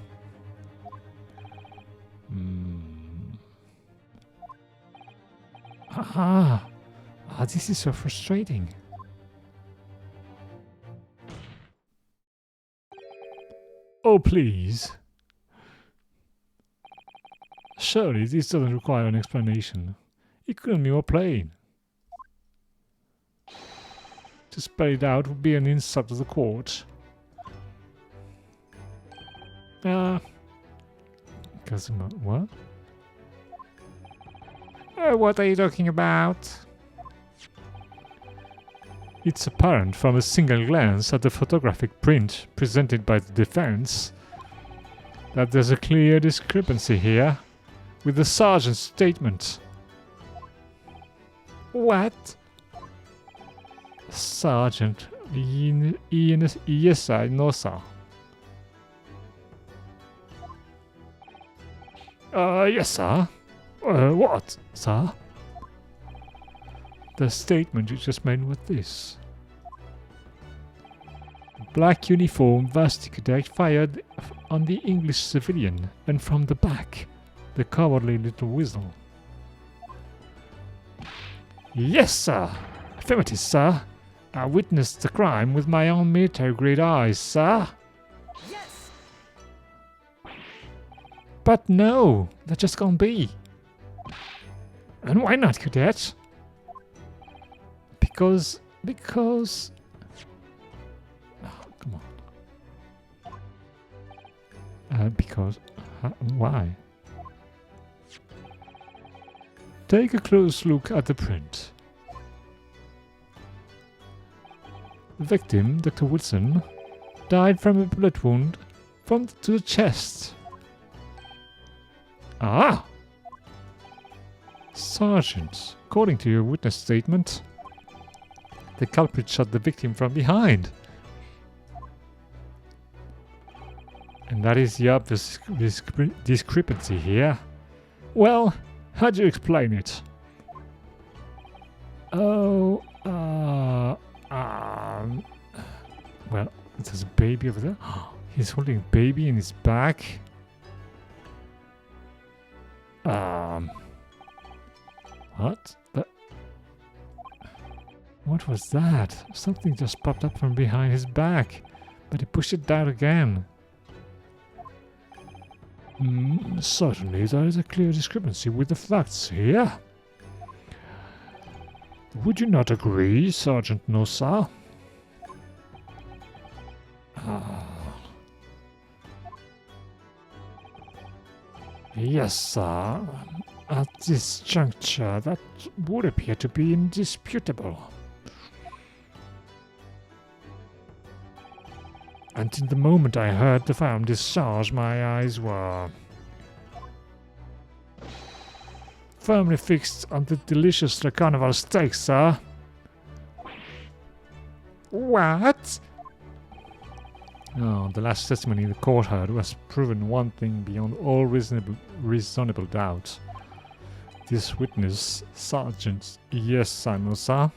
This is so frustrating. Oh, please. Surely this doesn't require an explanation. It couldn't be more plain. To spell it out would be an insult to the court. What? What are you talking about? It's apparent from a single glance at the photographic print presented by the defense that there's a clear discrepancy here with the sergeant's statement. What? Sergeant, yes sir, no sir. Yes sir. What, sir? The statement you just made was this. Black uniform varsity cadet fired on the English civilian, and from the back, the cowardly little whistle. Yes, sir. Affirmative, sir. I witnessed the crime with my own military-grade eyes, sir. Yes! But no, that just can't be. And why not, cadet? Because... Oh, come on. Because... why? Take a close look at the print. The victim, Dr. Wilson, died from a bullet wound to the chest. Ah! Sergeant, according to your witness statement, the culprit shot the victim from behind. And that is the obvious discrepancy here. Well, how do you explain it? Oh, well, there's a baby over there. He's holding a baby in his back. What? What was that? Something just popped up from behind his back, but he pushed it down again. Certainly, there is a clear discrepancy with the facts here. Would you not agree, Sergeant Nosa? Yes, sir. At this juncture, that would appear to be indisputable. And in the moment I heard the firearm discharge, my eyes were firmly fixed on the delicious carnival steak, sir. What? Oh, the last testimony the court heard was proven one thing beyond all reasonable doubt. This witness, Sergeant Yesanosa,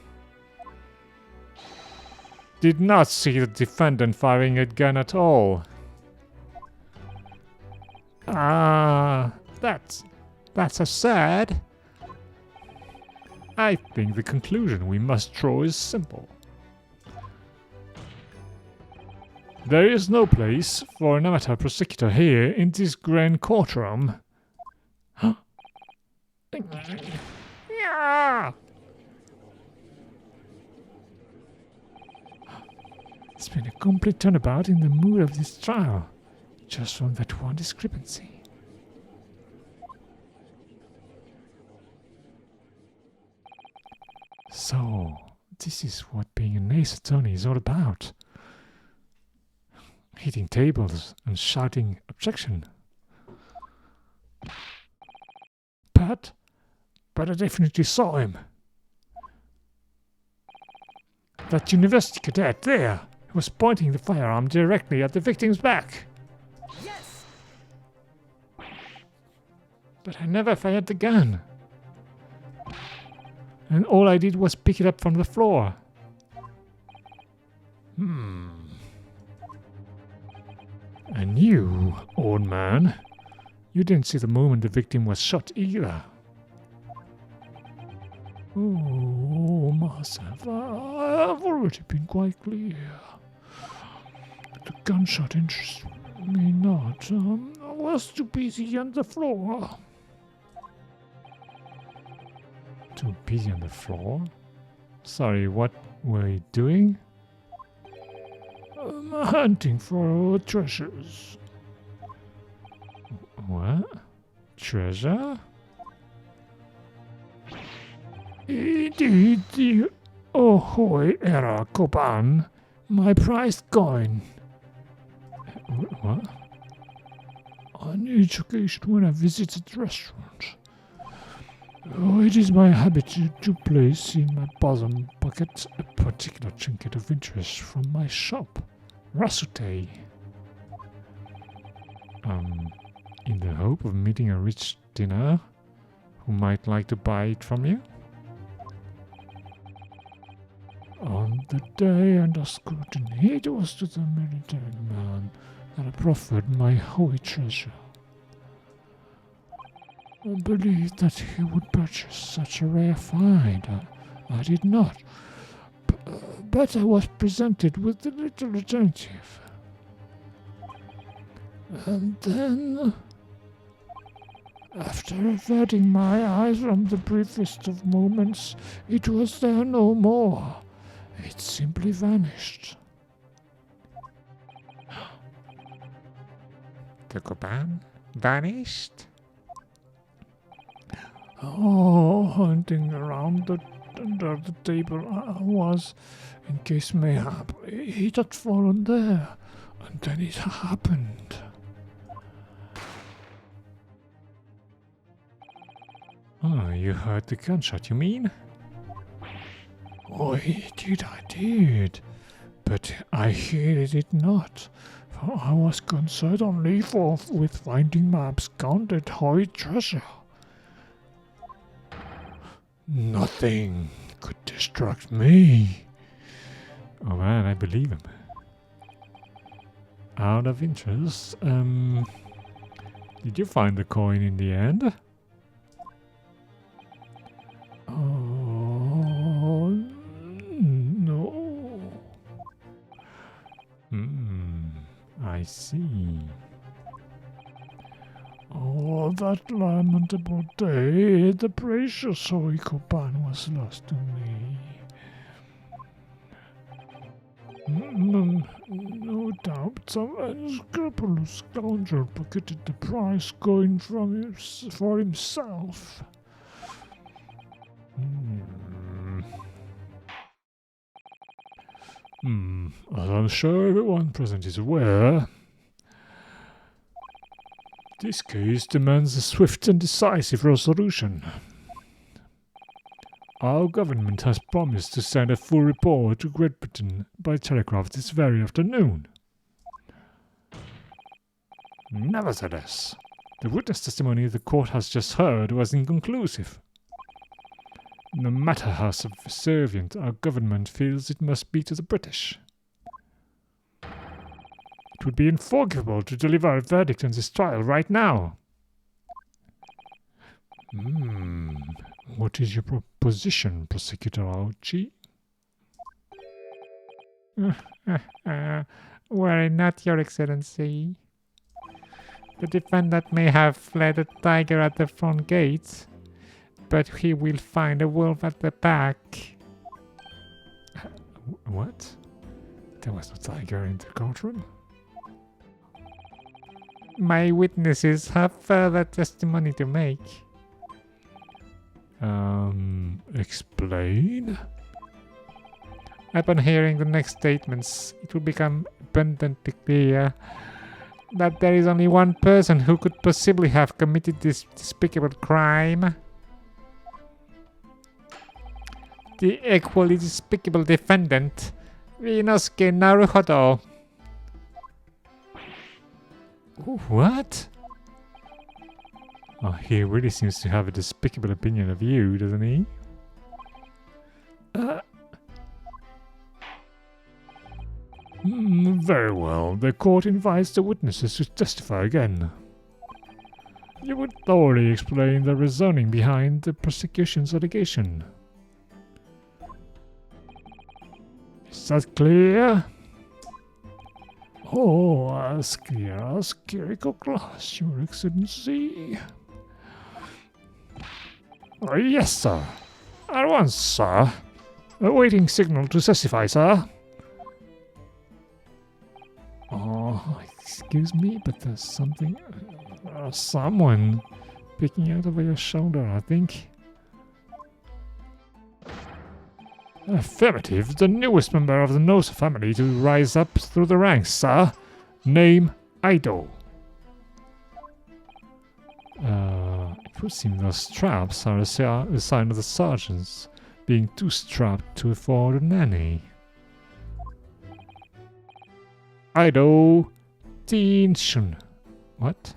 did not see the defendant firing a gun at all. That's absurd. I think the conclusion we must draw is simple. There is no place for an amateur prosecutor here in this grand courtroom. Yeah! It's been a complete turnabout in the mood of this trial, just from that one discrepancy. So, this is what being an ace attorney is all about. Hitting tables and shouting objection. But I definitely saw him. That university cadet there was pointing the firearm directly at the victim's back. Yes! But I never fired the gun. And all I did was pick it up from the floor. And you, old man, you didn't see the moment the victim was shot either. Oh, myself, I've already been quite clear. The gunshot interests me not. I was too busy on the floor. Too busy on the floor? Sorry, what were you doing? Hunting for treasures. What? Treasure? Indeed, the Ahoy Era Koban, my prized coin. What? On each occasion when I visit a restaurant, it is my habit to place in my bosom pocket a particular trinket of interest from my shop, Rasute. In the hope of meeting a rich dinner who might like to buy it from you? On the day under scrutiny, it was to the military man that I proffered my holy treasure. I believed that he would purchase such a rare find. I did not. But I was presented with the little alternative. And then, after averting my eyes from the briefest of moments, it was there no more. It simply vanished. Suikoban? Vanished? Oh, hunting around under the table I was, in case mayhap it had fallen there, and then it happened. Oh, you heard the gunshot, you mean? Oh, I did. But I heeded it not, for I was concerned only with finding my absconded hide treasure. Nothing could distract me. Oh man, I believe him. Out of interest, did you find the coin in the end? Oh, no. I see. Oh, that lamentable day, the precious Suikoban was lost to me. No doubt some unscrupulous scoundrel pocketed the prize coin for himself. As I'm sure everyone present is aware, this case demands a swift and decisive resolution. Our government has promised to send a full report to Great Britain by telegraph this very afternoon. Nevertheless, the witness testimony the court has just heard was inconclusive. No matter how subservient our government feels it must be to the British, it would be unforgivable to deliver a verdict on this trial right now. What is your proposition, Prosecutor Archie? Worry not, Your Excellency. The defendant may have fled a tiger at the front gates, but he will find a wolf at the back. What? There was no tiger in the courtroom? My witnesses have further testimony to make. Explain? Upon hearing the next statements, it will become abundantly clear that there is only one person who could possibly have committed this despicable crime. The equally despicable defendant, Inosuke Naruhodo. What? Oh, he really seems to have a despicable opinion of you, doesn't he? Very well. The court invites the witnesses to testify again. You would thoroughly explain the reasoning behind the prosecution's allegation. Is that clear? Oh, as clear as clerical glass, Your Excellency. Yes, sir. At once, sir. Awaiting signal to testify, sir. Oh, excuse me, but there's something... someone peeking out over your shoulder, I think. Affirmative, the newest member of the Nosa family to rise up through the ranks, sir. Name, Idol. It would seem those straps are a sign of the sergeants being too strapped to afford a nanny. Idol Tinshin. What?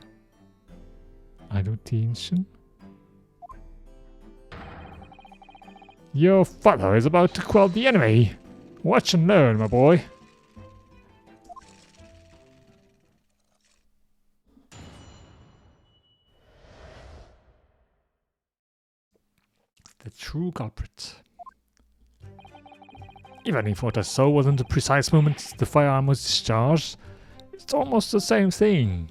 Idol Tinshin? Your father is about to quell the enemy. Watch and learn, my boy. The true culprit. Even if what I saw wasn't the precise moment the firearm was discharged, it's almost the same thing.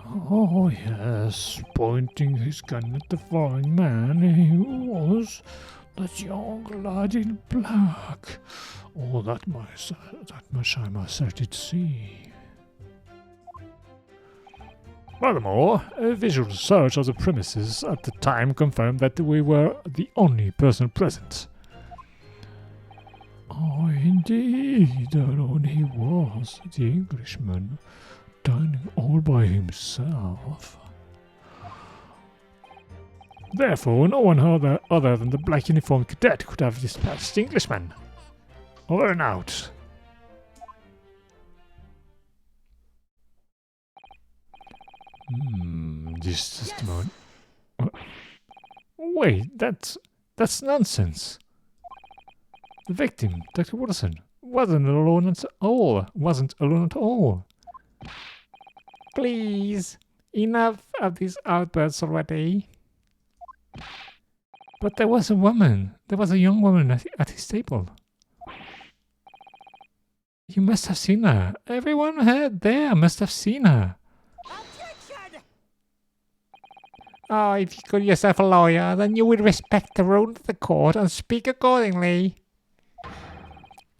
Oh yes, pointing his gun at the falling man, he was that young lad in black. Oh, that much I must certainly see. Furthermore, a visual search of the premises at the time confirmed that we were the only person present. Oh, indeed, alone he was, the Englishman, dining all by himself. Therefore, no one other than the black uniformed cadet could have dispatched the Englishman. Over and out. This testimony. Wait, that's nonsense. The victim, Dr. Watson, wasn't alone at all. Wasn't alone at all. Please, enough of these outbursts already. But there was a woman. There was a young woman at his table. You must have seen her. Everyone there must have seen her. Objection! Oh, if you call yourself a lawyer, then you will respect the rules of the court and speak accordingly.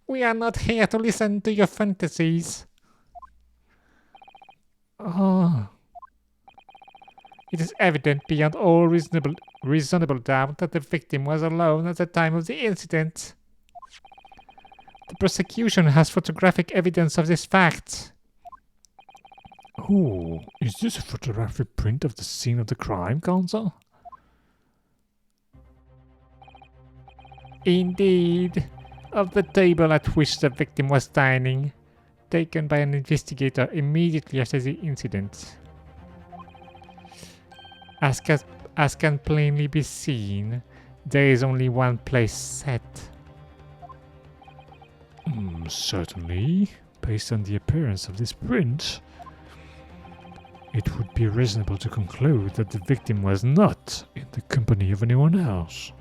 We are not here to listen to your fantasies. Oh, It is evident beyond all reasonable doubt that the victim was alone at the time of the incident. The prosecution has photographic evidence of this fact. Oh, is this a photographic print of the scene of the crime, Counsel? Indeed, of the table at which the victim was dining, taken by an investigator immediately after the incident. As can plainly be seen, there is only one place set. Certainly, based on the appearance of this print, it would be reasonable to conclude that the victim was not in the company of anyone else.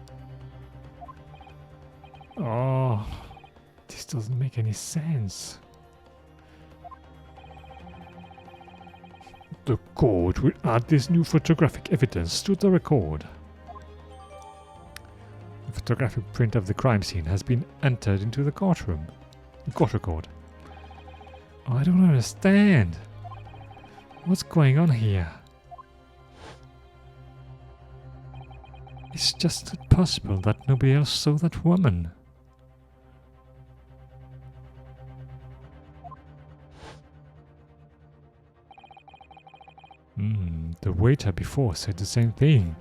oh, this doesn't make any sense. The court will add this new photographic evidence to the record. The photographic print of the crime scene has been entered into the court record. Oh, I don't understand. What's going on here? It's just not possible that nobody else saw that woman. The waiter before said the same thing.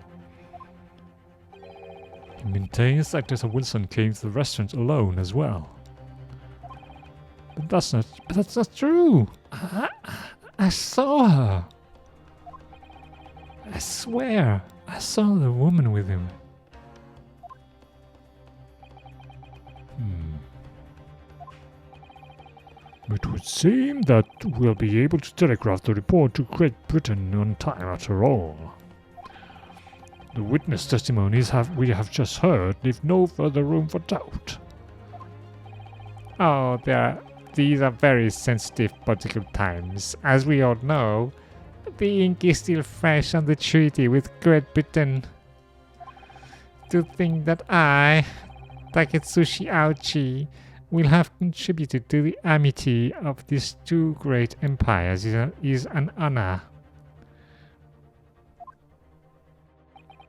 He maintains that Dr. Wilson came to the restaurant alone as well. But that's not true. I saw her. I swear, I saw the woman with him. It would seem that we'll be able to telegraph the report to Great Britain on time after all. The witness testimonies we have just heard leave no further room for doubt. Oh, these are very sensitive political times. As we all know, the ink is still fresh on the treaty with Great Britain. To think that I, Taketsushi Auchi, will have contributed to the amity of these two great empires is an honor.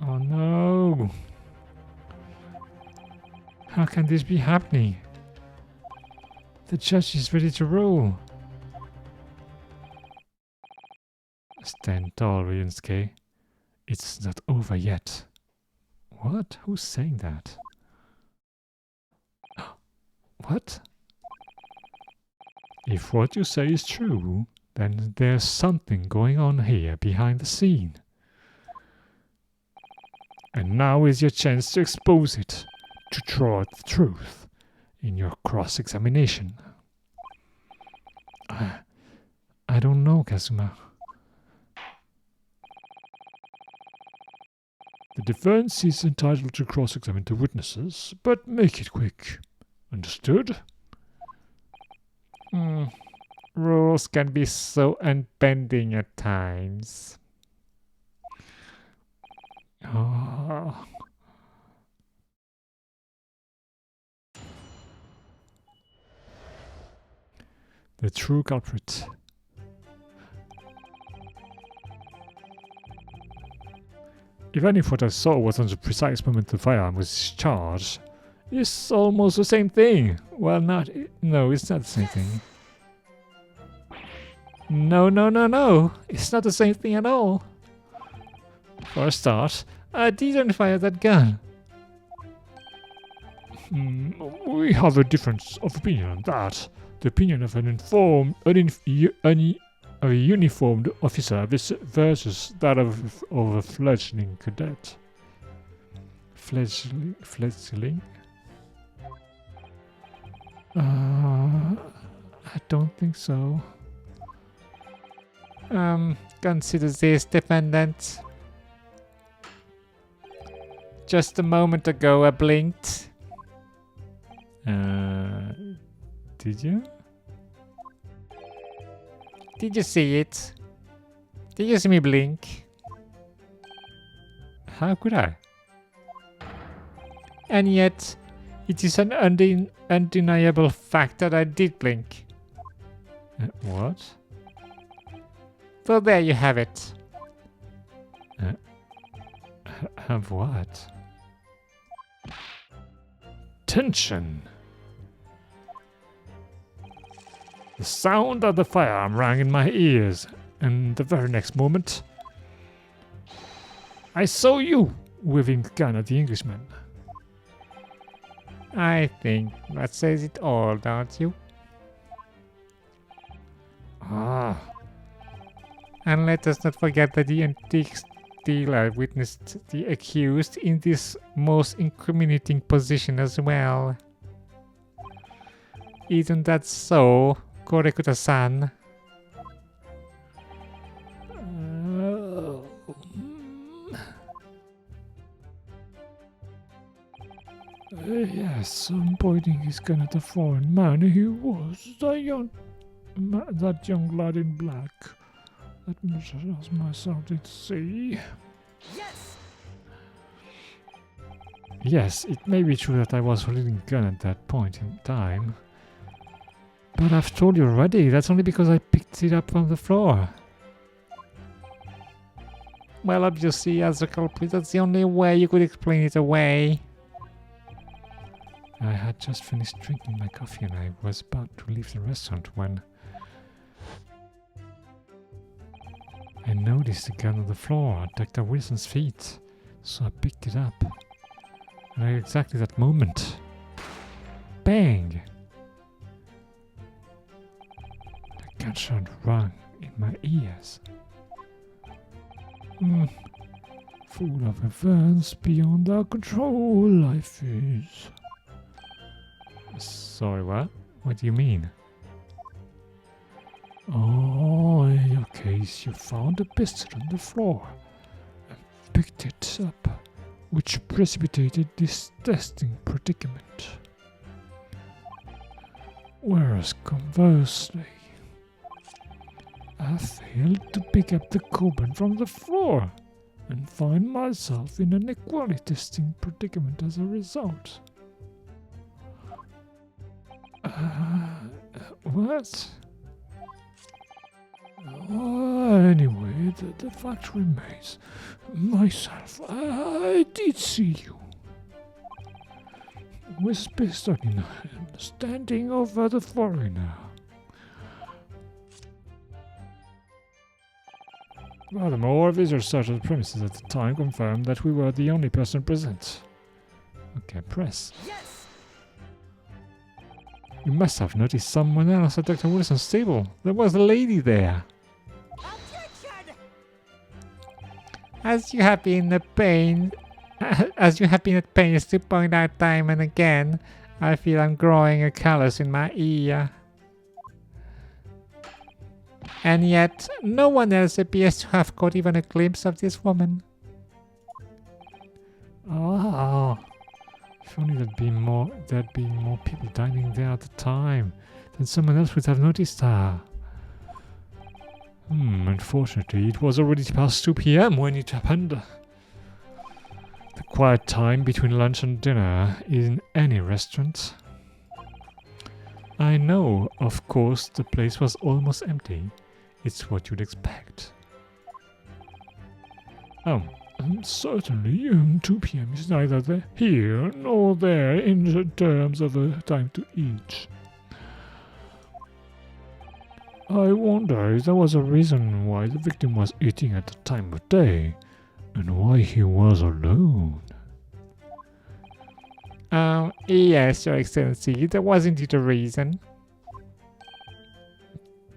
Oh no! How can this be happening? The judge is ready to rule. Stand tall, Ryusuke. It's not over yet. What? Who's saying that? What? If what you say is true, then there's something going on here behind the scene. And now is your chance to expose it, to draw out the truth in your cross-examination. I don't know, Kazuma. The defense is entitled to cross-examine the witnesses, but make it quick. Understood? Rules can be so unbending at times. Oh. The true culprit. Even if what I saw was on the precise moment the firearm was discharged, it's almost the same thing. Well, no, it's not the same thing. No, no, no, no. It's not the same thing at all. For a start, I didn't fire that gun. We have a difference of opinion on that. The opinion of a uniformed officer versus that of a fledgling cadet. Fledgling? I don't think so. Consider this, defendant. Just a moment ago I blinked. Did you? Did you see it? Did you see me blink? How could I? And yet, it is an undeniable fact that I did blink. What? So there you have it. Have what? Tension! The sound of the firearm rang in my ears, and the very next moment, I saw you waving the gun at the Englishman. I think that says it all, don't you? Ah, And let us not forget that the antique dealer witnessed the accused in this most incriminating position as well. Isn't that so, Korekuta-san? Yes, I'm pointing his gun at the foreign man. He was that young lad in black. Let me just myself to see. Yes! Yes, it may be true that I was holding a gun at that point in time. But I've told you already, that's only because I picked it up from the floor. Well, obviously, as a culprit, that's the only way you could explain it away. I had just finished drinking my coffee and I was about to leave the restaurant when I noticed the gun on the floor at Dr. Wilson's feet, so I picked it up. And at exactly that moment, bang! The gunshot rang in my ears. Full of events beyond our control, life is. Sorry, what? What do you mean? Oh, in your case, you found a pistol on the floor and picked it up, which precipitated this testing predicament. Whereas conversely, I failed to pick up the carbon from the floor and find myself in an equality testing predicament as a result. What? Anyway, the fact remains. Myself, I did see you. With pistol in hand, standing over the foreigner. Furthermore, visitors search of the premises at the time confirmed that we were the only person present. Okay, press. Yes! You must have noticed someone else at Dr. Wilson's table. There was a lady there. Objection! As you have been at pains to point out time and again, I feel I'm growing a callus in my ear. And yet, no one else appears to have caught even a glimpse of this woman. Ah, if only there'd been more people dining there at the time, then someone else would have noticed her. Unfortunately, it was already past 2 p.m. when it happened. The quiet time between lunch and dinner in any restaurant. I know, of course, the place was almost empty. It's what you'd expect. Oh, Certainly, 2 p.m. is neither here nor there in terms of a time to eat. I wonder if there was a reason why the victim was eating at the time of day, and why he was alone. Yes, Your Excellency, there was indeed a reason.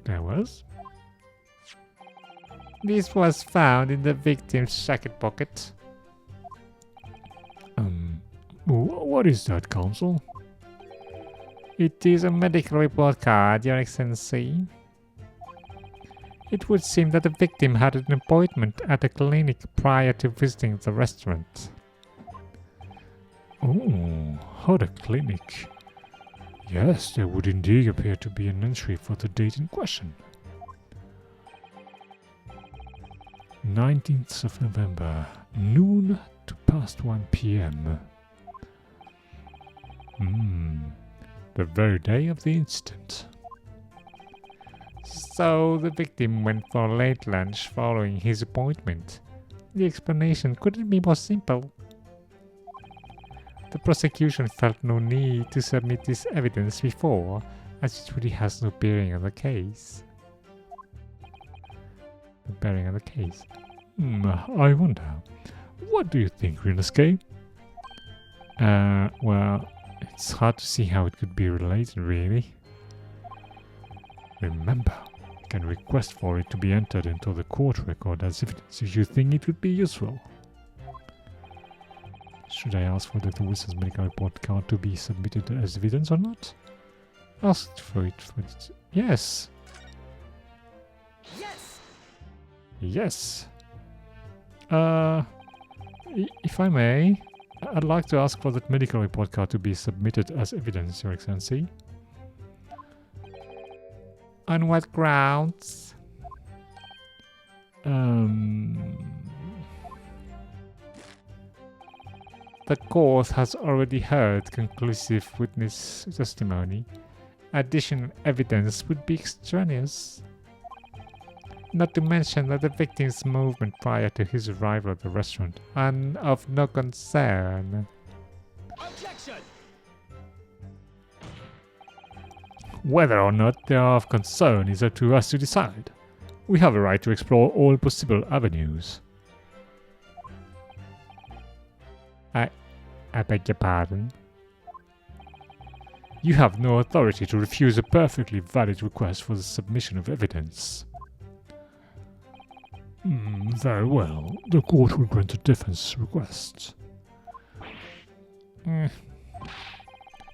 There was? This was found in the victim's jacket pocket. What is that, Counsel? It is a medical report card, Your Excellency. It would seem that the victim had an appointment at a clinic prior to visiting the restaurant. Oh, at a clinic. Yes, there would indeed appear to be an entry for the date in question. 19th of November, noon to past 1 p.m. The very day of the incident. So the victim went for late lunch following his appointment. The explanation couldn't be more simple. The prosecution felt no need to submit this evidence before, as it really has no bearing on the case. I wonder. What do you think, Rinasuke? Well, it's hard to see how it could be related, really. Remember, you can request for it to be entered into the court record as evidence if you think it would be useful. Should I ask for the witness medical report card to be submitted as evidence or not? Asked for it. Yes. Yes! Yes. If I may, I'd like to ask for that medical report card to be submitted as evidence, Your Excellency. On what grounds? The court has already heard conclusive witness testimony. Additional evidence would be extraneous. Not to mention that the victim's movement prior to his arrival at the restaurant are of no concern. Objection! Whether or not they are of concern is up to us to decide. We have a right to explore all possible avenues. I beg your pardon. You have no authority to refuse a perfectly valid request for the submission of evidence. Very well. The court will grant a defense request.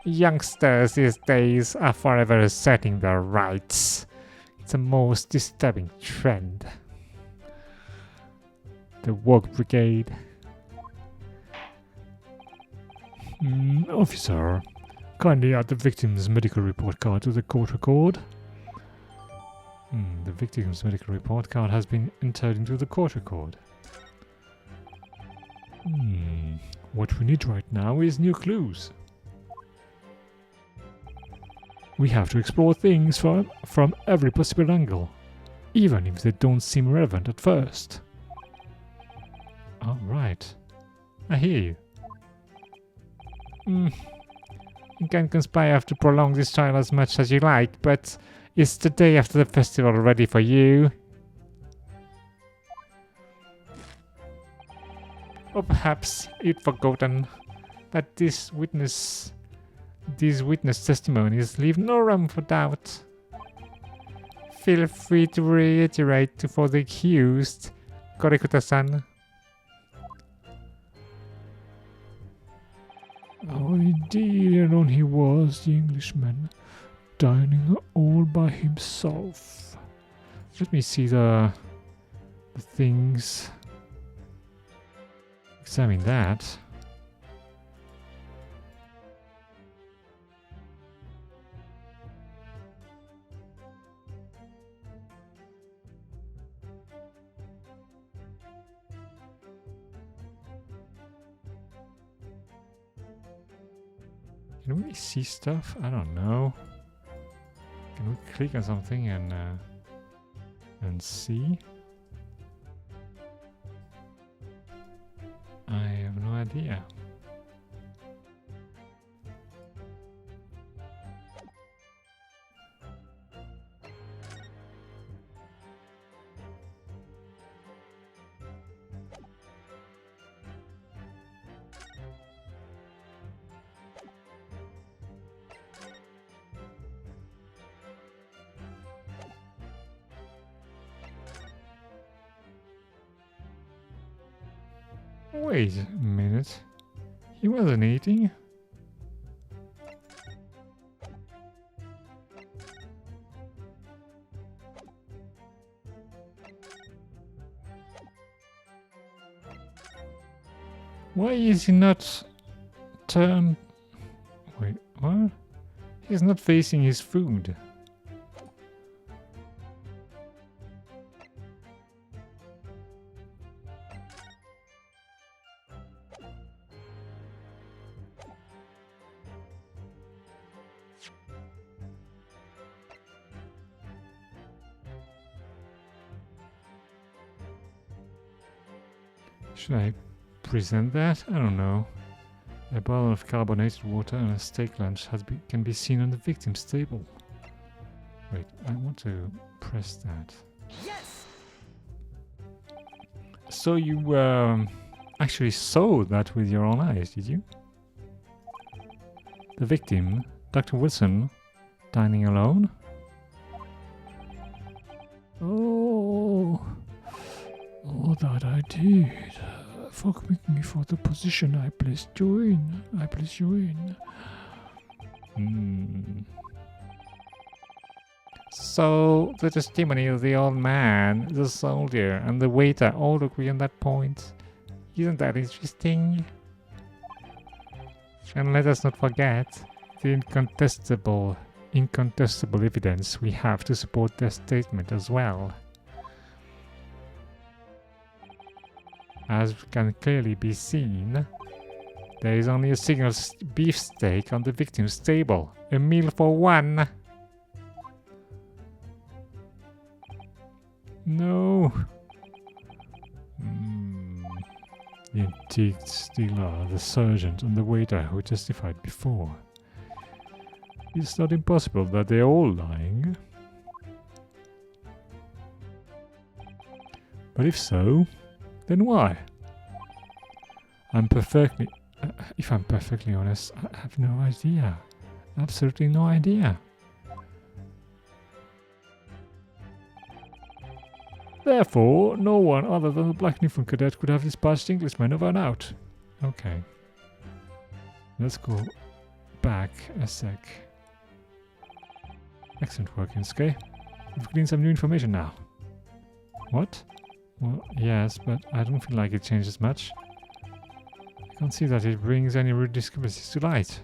Youngsters these days are forever asserting their rights. It's a most disturbing trend. The woke brigade. Officer, kindly add the victim's medical report card to the court record. The victim's medical report card has been entered into the court record. What we need right now is new clues. We have to explore things from every possible angle, even if they don't seem relevant at first. All right. I hear you. You can conspire to prolong this trial as much as you like, but is the day after the festival ready for you? Or perhaps you'd forgotten that these witness testimonies leave no room for doubt. Feel free to reiterate for the accused, Korekuta-san. Oh, indeed, alone he was, the Englishman, dining all by himself. Let me see the things. Examine that. Can we see stuff? I don't know. Can we click on something and see? idea. Wait a minute. He wasn't eating. Why is he not turned? Wait, what? He's not facing his food. Should I present that? I don't know. A bottle of carbonated water and a steak lunch can be seen on the victim's table. Wait, I want to press that. Yes! So you actually saw that with your own eyes, did you? The victim, Dr. Wilson, dining alone? Oh, that I did. Forgive me for the position I placed you in. So, the testimony of the old man, the soldier, and the waiter all agree on that point. Isn't that interesting? And let us not forget the incontestable evidence we have to support their statement as well. As can clearly be seen, there is only a single beefsteak on the victim's table. A meal for one. No. The antique dealer, the sergeant, and the waiter who testified before. It's not impossible that they're all lying. But if so, then why? If I'm perfectly honest, I have no idea. Absolutely no idea. Therefore, no one other than the Black Newfoundland cadet could have dispatched Englishmen over and out. Okay. Let's go back a sec. Excellent work, Yusuke. We've gleaned some new information now. What? Well, yes, but I don't feel like it changes much. I can't see that it brings any real discrepancies to light.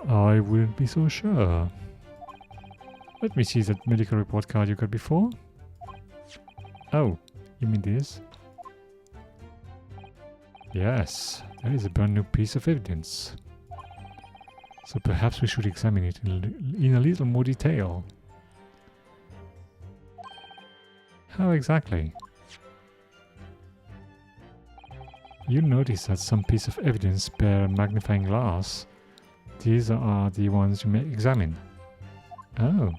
I wouldn't be so sure. Let me see that medical report card you got before. Oh, you mean this? Yes, that is a brand new piece of evidence. So perhaps we should examine it in a little more detail. How exactly? You'll notice that some piece of evidence bear a magnifying glass. These are the ones you may examine. Oh.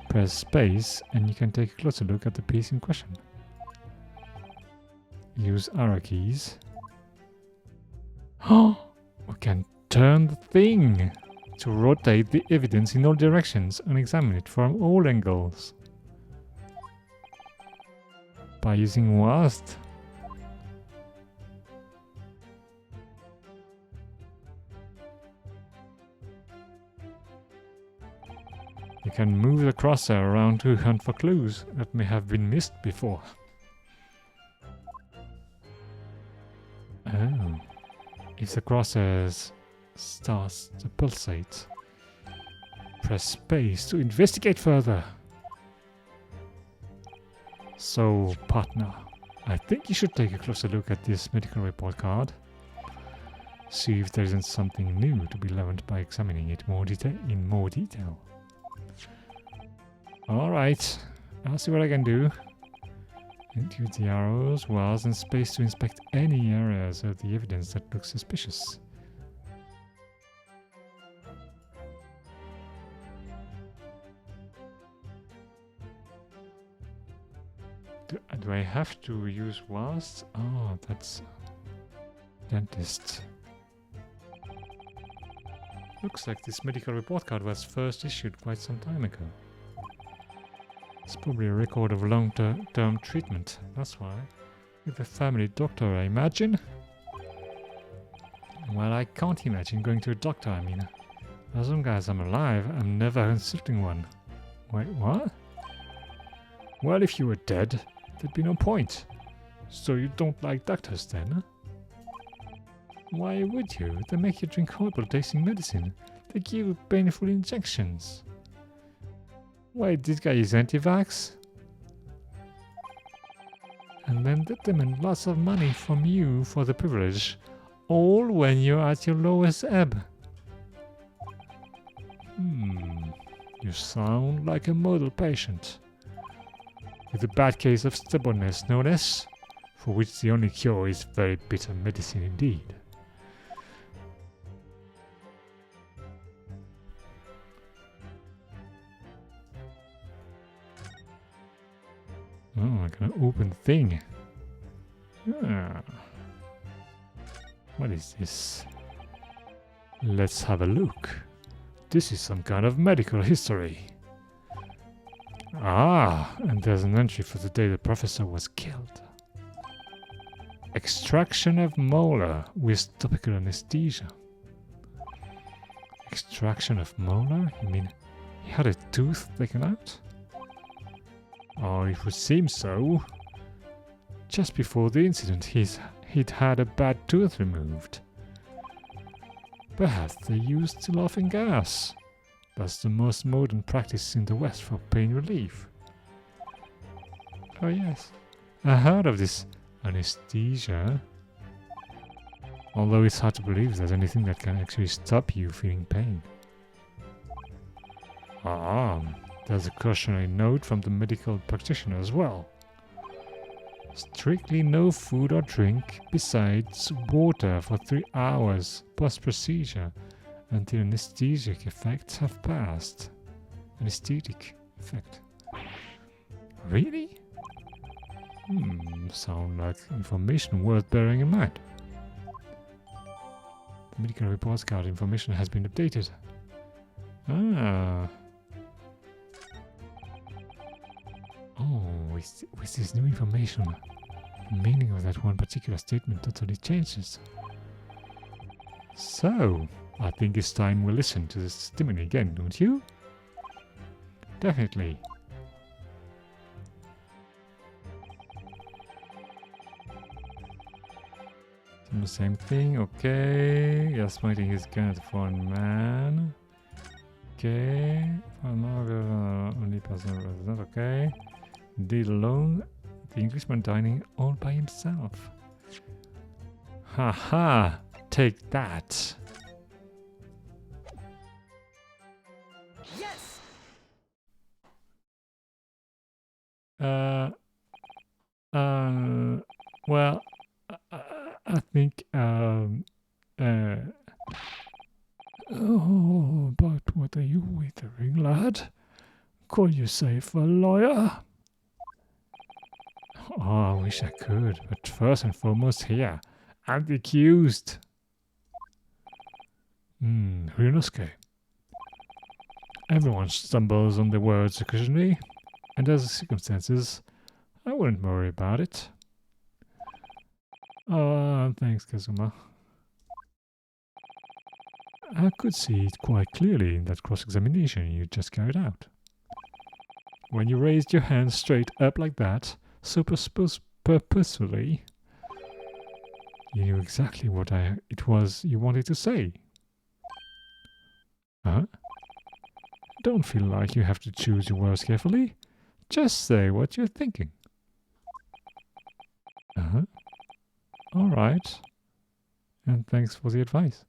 Press space and you can take a closer look at the piece in question. Use arrow keys. Oh! We can turn the thing to rotate the evidence in all directions and examine it from all angles. By using WASD. You can move the crosshair around to hunt for clues that may have been missed before. Oh. If the crosshair starts to pulsate, press space to investigate further. So, partner, I think you should take a closer look at this medical report card. See if there isn't something new to be learned by examining it in more detail. Alright, I'll see what I can do. And use the arrows, wells, and space to inspect any areas of the evidence that looks suspicious. Do I have to use wells? Oh, that's dentist. Looks like this medical report card was first issued quite some time ago. It's probably a record of long-term treatment, that's why. With a family doctor, I imagine? Well, I can't imagine going to a doctor, I mean. As long as I'm alive, I'm never consulting one. Wait, what? Well, if you were dead, there'd be no point. So you don't like doctors then? Why would you? They make you drink horrible tasting medicine. They give you painful injections. Wait, this guy is anti-vax? And then they demand lots of money from you for the privilege, all when you're at your lowest ebb. You sound like a model patient. With a bad case of stubbornness, no less, for which the only cure is very bitter medicine indeed. Oh, I got an open thing. Ah. What is this? Let's have a look. This is some kind of medical history. Ah, and there's an entry for the day the professor was killed. Extraction of molar with topical anesthesia. Extraction of molar? You mean he had a tooth taken out? Oh, it would seem so. Just before the incident, he'd had a bad tooth removed. Perhaps they used laughing gas. That's the most modern practice in the West for pain relief. Oh yes, I heard of this anesthesia. Although it's hard to believe there's anything that can actually stop you feeling pain. There's a cautionary note from the medical practitioner as well. Strictly no food or drink besides water for 3 hours post-procedure until anesthetic effects have passed. Anesthetic effect. Really? Sound like information worth bearing in mind. The medical reports card information has been updated. Oh, with this new information, the meaning of that one particular statement totally changes. So, I think it's time we listen to this testimony again, don't you? Definitely. The same thing, okay. Yes, pointing his gun at the foreign man. Okay. Only personal resident, okay. Did alone, the Englishman dining all by himself. Haha, take that. Yes! Well, I think, oh, but what are you withering, lad? Call yourself a lawyer? Oh, I wish I could, but first and foremost here, I'm the accused. Ryunosuke. Everyone stumbles on the words occasionally, and as the circumstances, I wouldn't worry about it. Oh, thanks, Kazuma. I could see it quite clearly in that cross-examination you just carried out. When you raised your hand straight up like that, so purposefully, you knew exactly what it was you wanted to say. Huh? Don't feel like you have to choose your words carefully. Just say what you're thinking. Uh-huh. All right. And thanks for the advice.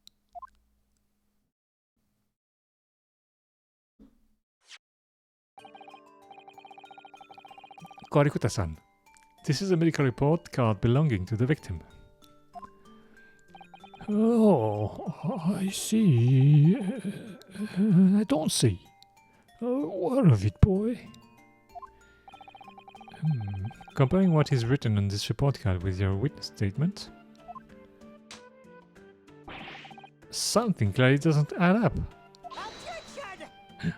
Korikuta-san, This is a medical report card belonging to the victim. Oh, I see. I don't see. What of it, boy? Comparing what is written on this report card with your witness statement, something clearly doesn't add up. Objection!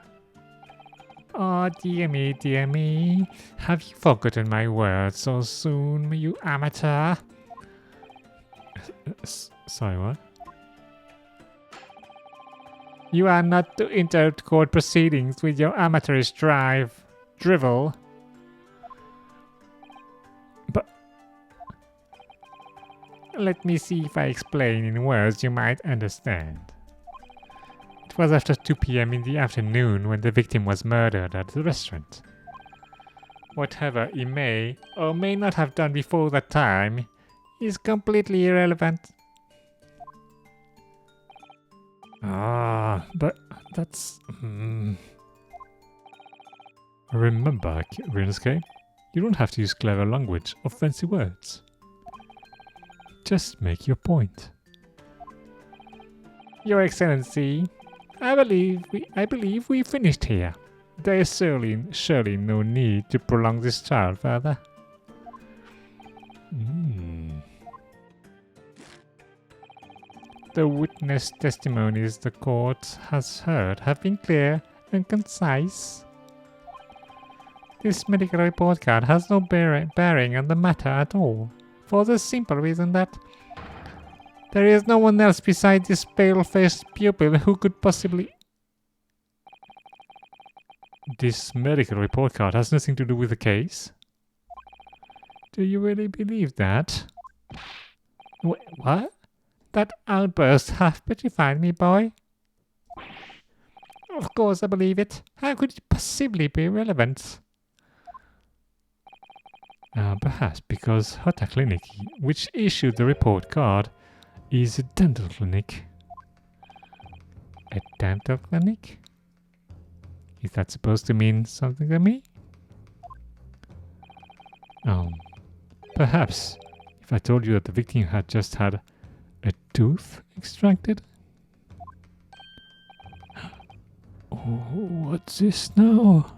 Oh, dear me, dear me. Have you forgotten my words so soon, you amateur? Sorry, what? You are not to interrupt court proceedings with your amateurish drivel. But let me see if I explain in words you might understand. It was after 2 p.m. in the afternoon when the victim was murdered at the restaurant. Whatever he may or may not have done before that time is completely irrelevant. But that's... Remember, Ryunosuke, you don't have to use clever language or fancy words. Just make your point. Your Excellency, I believe we finished here. There is surely no need to prolong this trial further. The witness testimonies the court has heard have been clear and concise. This medical report card has no bearing on the matter at all, for the simple reason that there is no one else beside this pale-faced pupil who could possibly... This medical report card has nothing to do with the case? Do you really believe that? What? That outburst half petrified me, boy. Of course I believe it. How could it possibly be relevant? Perhaps because Hota Clinic, which issued the report card, is a dental clinic. A dental clinic? Is that supposed to mean something to me? Perhaps if I told you that the victim had just had a tooth extracted? What's this now?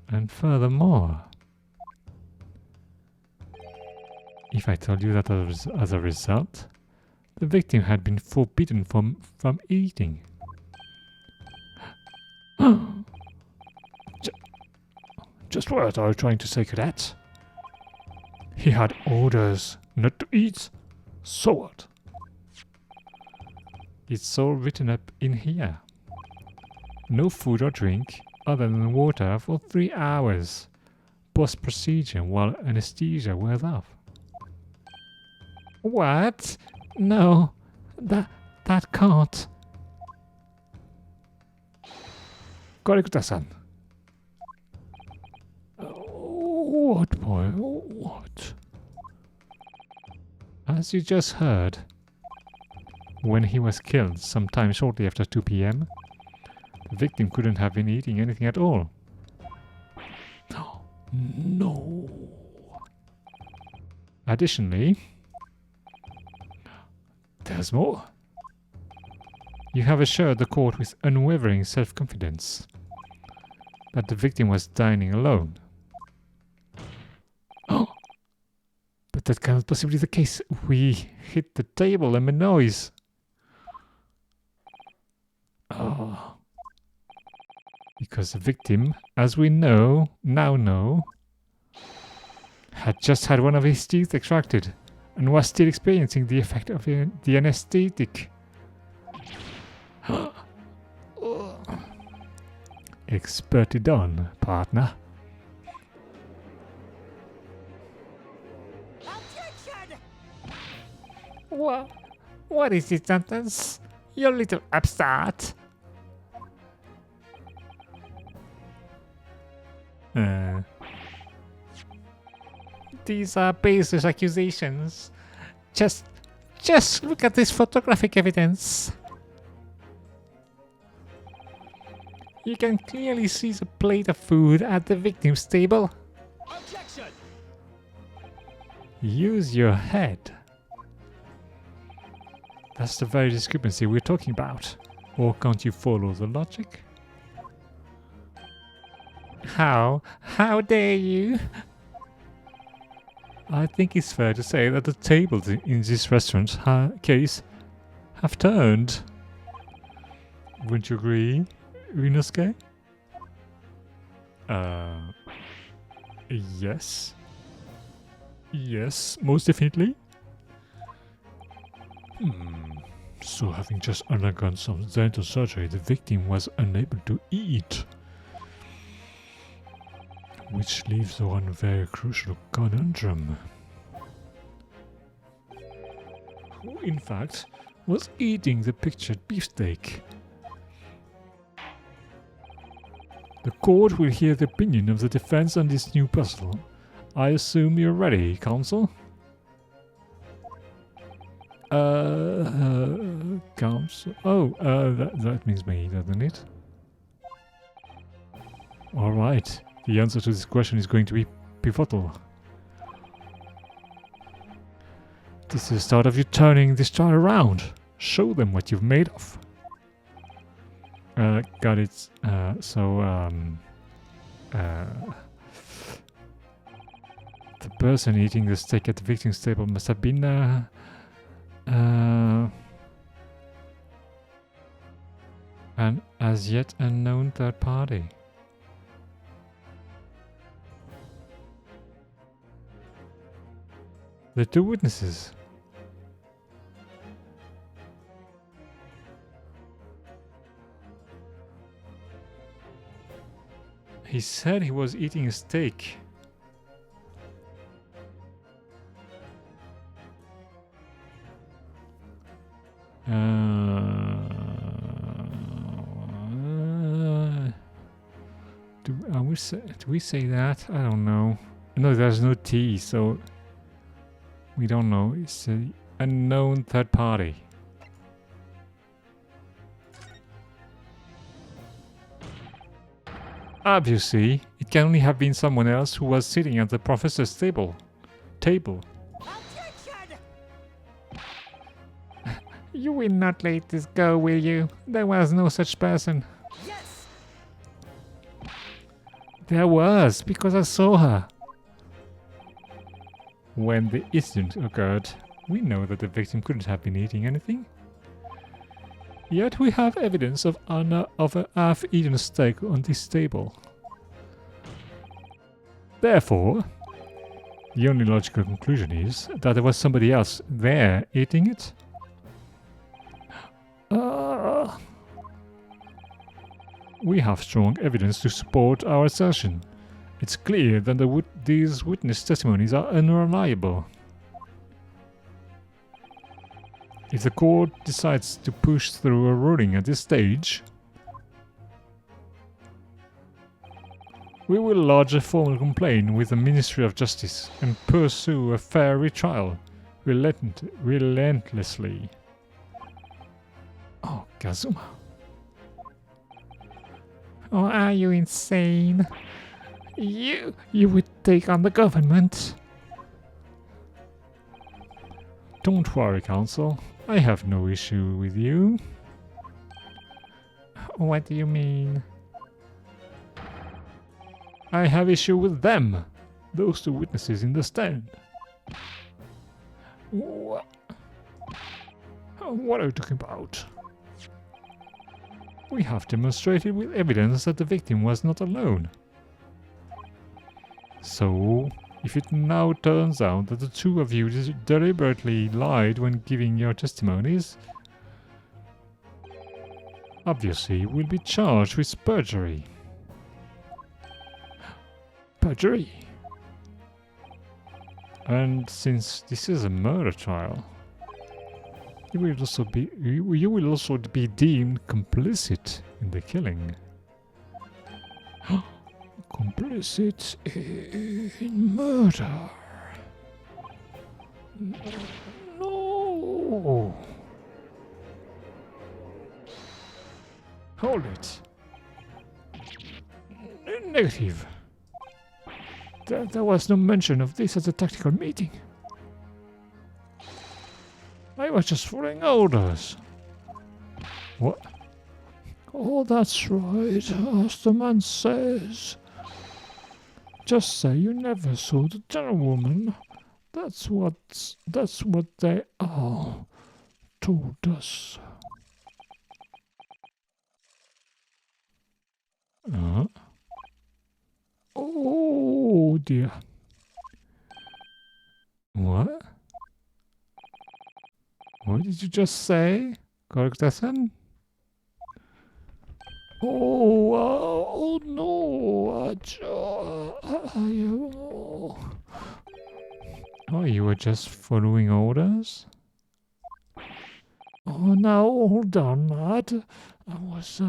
And furthermore, if I told you that as a result, the victim had been forbidden from eating. Just what are you trying to say, cadet? He had orders not to eat. So what? It's all written up in here. No food or drink other than water for 3 hours, post-procedure while anesthesia wears off. What? No, that can't. Korikuta-san. What, boy? What? As you just heard, when he was killed sometime shortly after 2 p.m., the victim couldn't have been eating anything at all. No. Additionally, there's more. You have assured the court with unwavering self-confidence that the victim was dining alone. But that cannot possibly be the case. We hit the table and made noise. Because the victim, as we now know, had just had one of his teeth extracted and was still experiencing the effect of the anesthetic. Expertly done, partner. Objection! What is this sentence? You little upstart. These are baseless accusations. Just look at this photographic evidence. You can clearly see the plate of food at the victim's table. Use your head. That's the very discrepancy we're talking about. Or can't you follow the logic? How? How dare you? I think it's fair to say that the tables in this restaurant case have turned. Wouldn't you agree, Rinosuke? Yes. Yes, most definitely. So having just undergone some dental surgery, the victim was unable to eat. Which leaves one very crucial conundrum. Who, in fact, was eating the pictured beefsteak? The court will hear the opinion of the defense on this new puzzle. I assume you're ready, counsel? Counsel? Oh, that means me, doesn't it? Alright. The answer to this question is going to be pivotal. This is the start of you turning this trial around. Show them what you've made of. Got it. The person eating the steak at the victim's table must have been an as yet unknown third party. The two witnesses. He said he was eating a steak. Do we say that? I don't know. No, there's no T, so we don't know. It's an unknown third party. Obviously, it can only have been someone else who was sitting at the professor's table. Objection! You will not let this go, will you? There was no such person. Yes! There was, because I saw her. When the incident occurred, we know that the victim couldn't have been eating anything. Yet we have evidence of a half-eaten steak on this table. Therefore, the only logical conclusion is that there was somebody else there eating it. We have strong evidence to support our assertion. It's clear that these witness testimonies are unreliable. If the court decides to push through a ruling at this stage, we will lodge a formal complaint with the Ministry of Justice and pursue a fair retrial relentlessly. Oh, Kazuma. Oh, are you insane? You would take on the government? Don't worry, counsel. I have no issue with you. What do you mean? I have issue with them. Those two witnesses in the stand. What are you talking about? We have demonstrated with evidence that the victim was not alone. So, if it now turns out that the two of you deliberately lied when giving your testimonies, obviously we'll be charged with perjury. Perjury? And since this is a murder trial, you will also be deemed complicit in the killing. Complicit in murder. No. Hold it. Negative. There was no mention of this at the tactical meeting. I was just following orders. What? Oh, that's right, as the man says. Just say you never saw the gentlewoman. That's what they all told us. Oh dear. What? What did you just say, Gorgdasan? Oh no! Oh, you were just following orders? Oh, now hold on, lad. I was,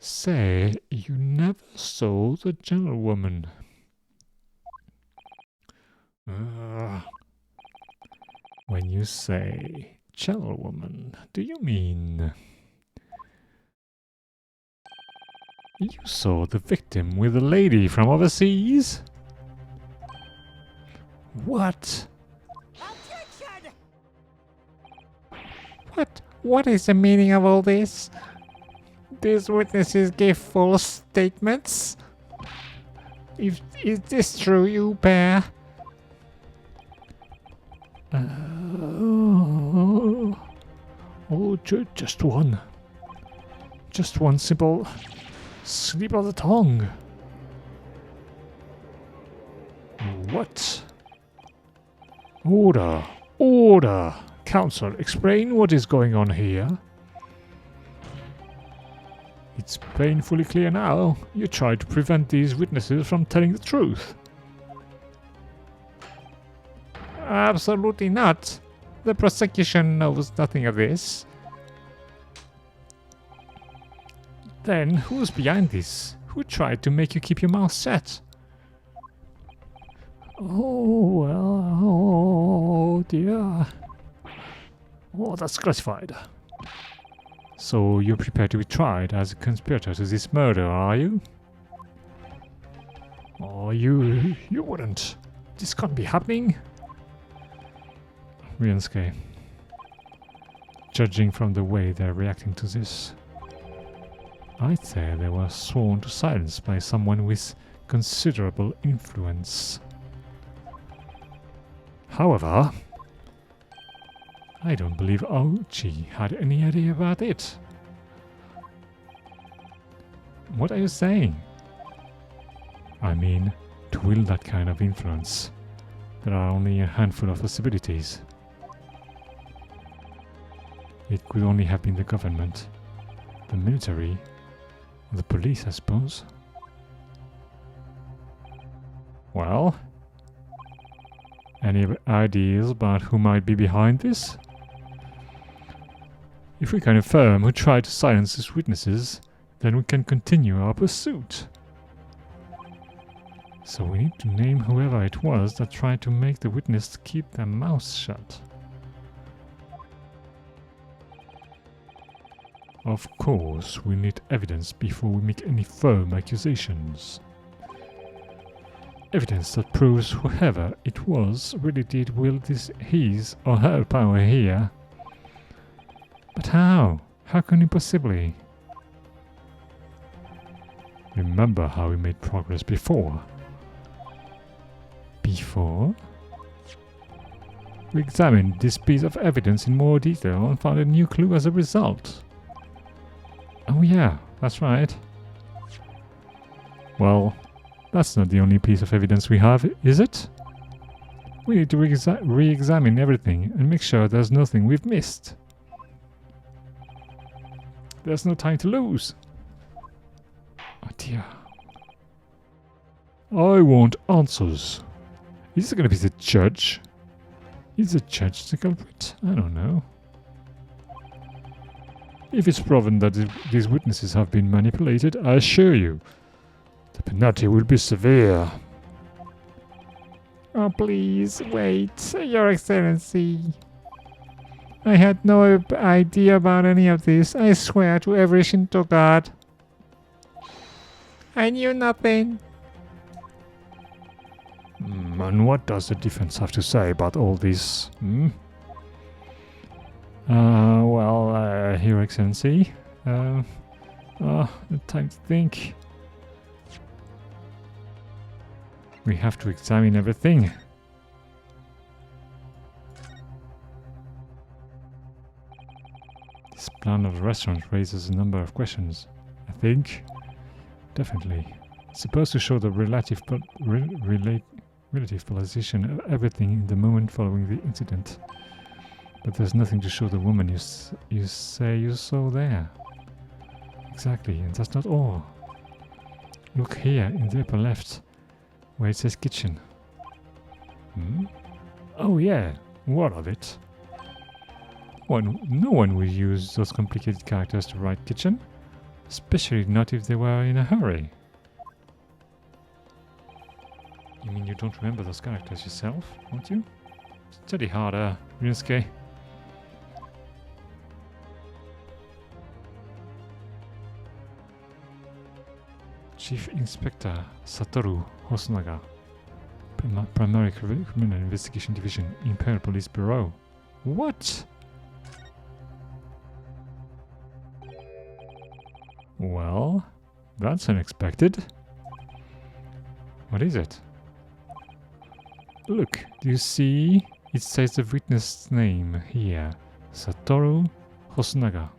Say, you never saw the gentlewoman. When you say gentlewoman, do you mean you saw the victim with a lady from overseas? What? Objection! What is the meaning of all this? These witnesses gave false statements? Is this true, you pair? Just one. Just one simple slip of the tongue. What? Order! Order! Counsel, explain what is going on here. It's painfully clear now. You tried to prevent these witnesses from telling the truth. Absolutely not. The prosecution knows nothing of this. Then who's behind this? Who tried to make you keep your mouth shut? Oh, well, oh dear. Oh, that's classified. So you're prepared to be tried as a conspirator to this murder, are you? Oh, you wouldn't. This can't be happening. Rienske. Judging from the way they're reacting to this, I'd say they were sworn to silence by someone with considerable influence. However, I don't believe Ouchi had any idea about it. What are you saying? I mean, to wield that kind of influence, there are only a handful of possibilities. It could only have been the government, the military, or the police, I suppose. Well, any ideas about who might be behind this? If we can affirm who tried to silence these witnesses, then we can continue our pursuit. So we need to name whoever it was that tried to make the witness keep their mouths shut. Of course, we need evidence before we make any firm accusations. Evidence that proves whoever it was really did wield his or her power here. But how? How can you possibly? Remember how we made progress before? Before? We examined this piece of evidence in more detail and found a new clue as a result. Oh yeah, that's right. Well, that's not the only piece of evidence we have, is it? We need to re-examine everything and make sure there's nothing we've missed. There's no time to lose. Oh dear. I want answers. Is it going to be the judge? Is the judge the culprit? I don't know. If it's proven that these witnesses have been manipulated, I assure you, the penalty will be severe. Oh, please, wait, Your Excellency. I had no idea about any of this. I swear to every Shinto god. I knew nothing. And what does the defense have to say about all this? Well, Your Excellency, time to think. We have to examine everything. This plan of the restaurant raises a number of questions. I think, definitely, it's supposed to show the relative position of everything in the moment following the incident. But there's nothing to show the woman you say you saw there. Exactly, and that's not all. Look here in the upper left, where it says kitchen. Oh yeah, what of it? No one would use those complicated characters to write kitchen, especially not if they were in a hurry. You mean you don't remember those characters yourself, don't you? Study harder, Ryusuke. Chief Inspector Satoru Hosonaga, Primary Criminal Investigation Division, Imperial Police Bureau. What? Well, that's unexpected. What is it? Look, do you see? It says the witness name here. Satoru Hosonaga.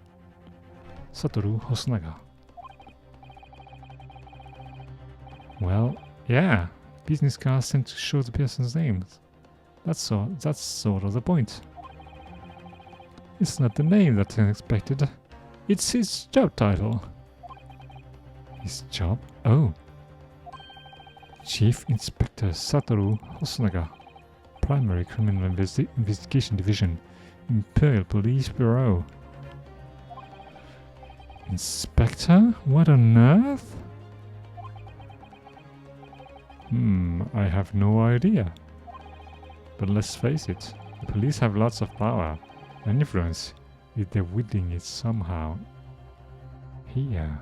Satoru Hosonaga. Well, yeah. Business cards tend to show the person's names. That's sort of the point. It's not the name that's unexpected. It's his job title. His job? Oh. Chief Inspector Satoru Hosonaga, Primary Criminal Investigation Division, Imperial Police Bureau. Inspector? What on earth? I have no idea. But let's face it, the police have lots of power and influence if they're wielding it somehow. Here.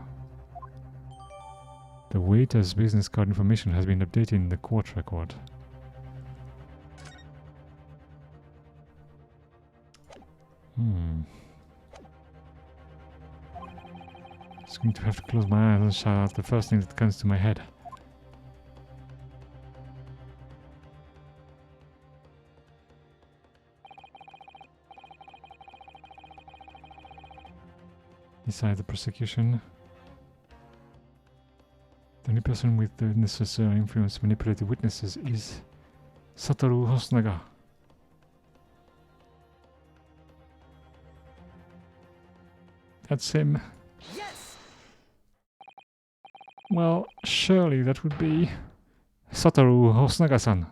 The waiter's business card information has been updated in the court record. Just going to have to close my eyes and shout out the first thing that comes to my head. Inside the prosecution, the only person with the necessary influence to manipulate the witnesses is Satoru Hosonaga. That's him. Yes! Well, surely that would be Satoru Hosonaga-san.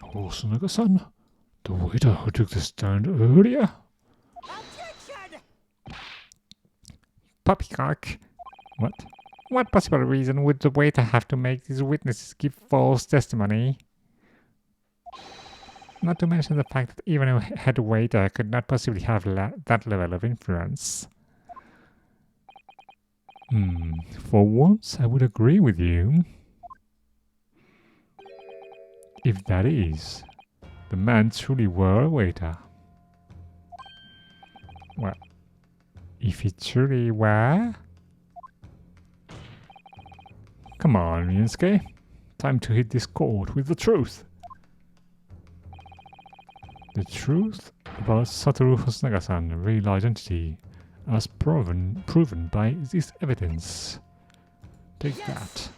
Hosonaga-san? The waiter who took the stand earlier? Objection! Poppycock. What? What possible reason would the waiter have to make these witnesses give false testimony? Not to mention the fact that even a head waiter could not possibly have that level of influence. For once, I would agree with you. If that is, the man truly were a waiter. Well, if he truly were? Come on, Ryusuke. Time to hit this court with the truth. The truth about Satoru Hosonaga-san's real identity as proven by this evidence. Take that.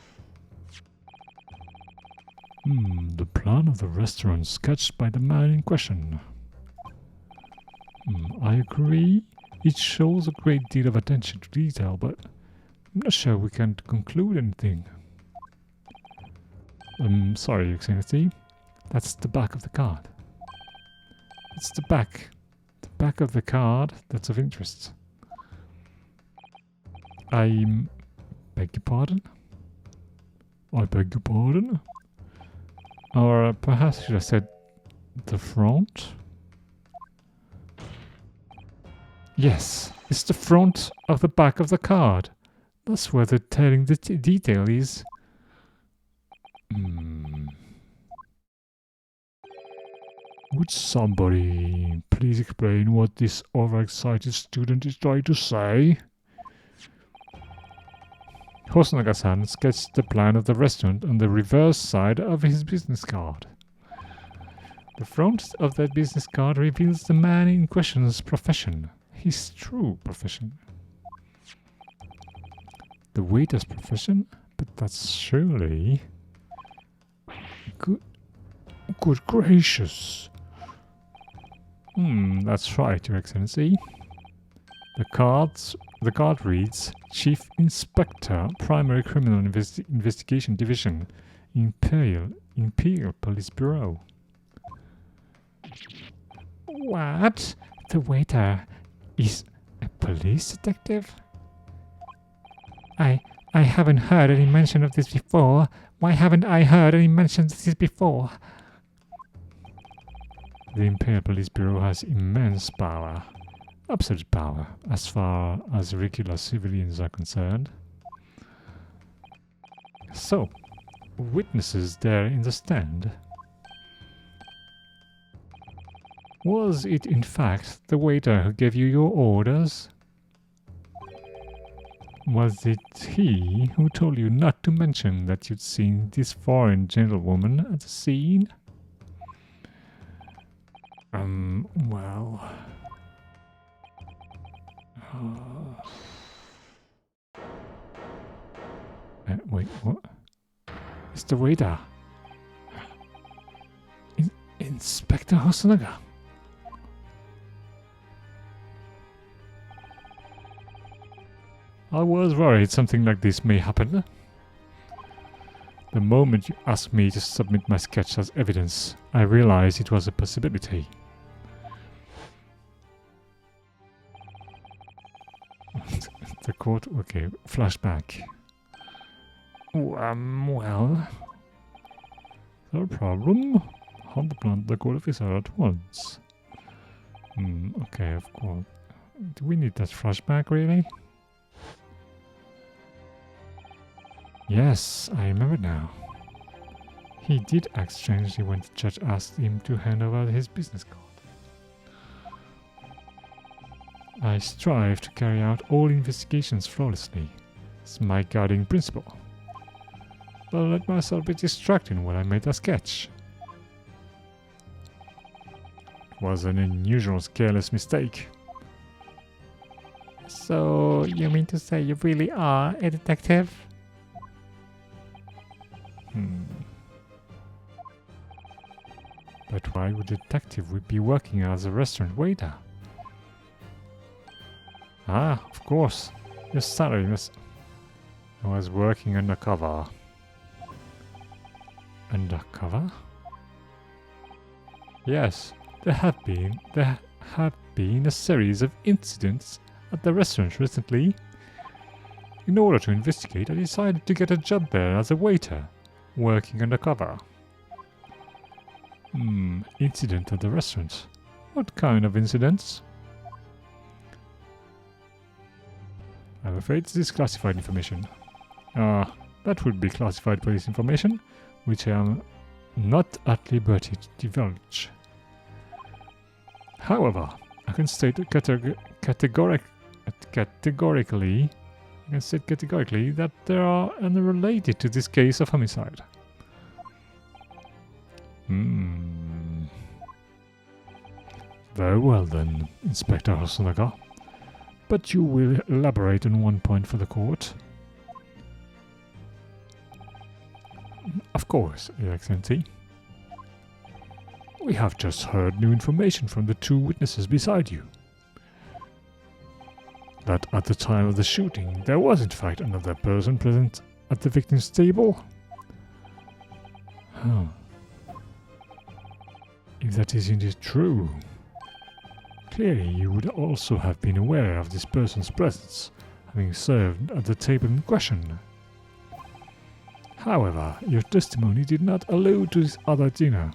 The plan of the restaurant sketched by the man in question. I agree. It shows a great deal of attention to detail, but I'm not sure we can conclude anything. Sorry, Your Excellency. That's the back of the card. It's the back of the card that's of interest. I beg your pardon? I beg your pardon? Or perhaps should I said the front? Yes, it's the front of the back of the card. That's where the telling the detail is. Hmm. Would somebody please explain what this overexcited student is trying to say? Hosonaga-san sketched the plan of the restaurant on the reverse side of his business card. The front of that business card reveals the man in question's profession, his true profession. The waiter's profession? But that's surely... Good gracious. That's right, Your Excellency. The card reads Chief Inspector, Primary Criminal Investigation Division, Imperial Police Bureau. What? The waiter is a police detective? I haven't heard any mention of this before. Why haven't I heard any mention of this before? The Imperial Police Bureau has immense power. Absolute power, as far as regular civilians are concerned. So, witnesses there in the stand. Was it in fact the waiter who gave you your orders? Was it he who told you not to mention that you'd seen this foreign gentlewoman at the scene? Well... wait, what? It's the waiter. Inspector Hosonaga. I was worried something like this may happen. The moment you asked me to submit my sketch as evidence, I realized it was a possibility. The court... okay, flashback. Well... No problem. How to plant the court officer at once. Okay, of course. Do we need that flashback, really? Yes, I remember now. He did act strangely when the judge asked him to hand over his business card. I strive to carry out all investigations flawlessly. It's my guiding principle. But I let myself be distracted when I made a sketch. It was an unusual careless mistake. So, you mean to say you really are a detective? But why would a detective be working as a restaurant waiter? Ah, of course. Your salary must... I was working undercover. Undercover? Yes, there have been a series of incidents at the restaurant recently. In order to investigate, I decided to get a job there as a waiter, working undercover. Incident at the restaurant. What kind of incidents? I'm afraid this is classified information. That would be classified police information, which I am not at liberty to divulge. However, I can state categorically that they are unrelated to this case of homicide. Very well then, Inspector Hosonaga. But you will elaborate on one point for the court. Of course, Your Excellency. We have just heard new information from the two witnesses beside you. That at the time of the shooting, there was in fact another person present at the victim's table. If that is indeed true, clearly you would also have been aware of this person's presence, having served at the table in question. However, your testimony did not allude to this other dinner.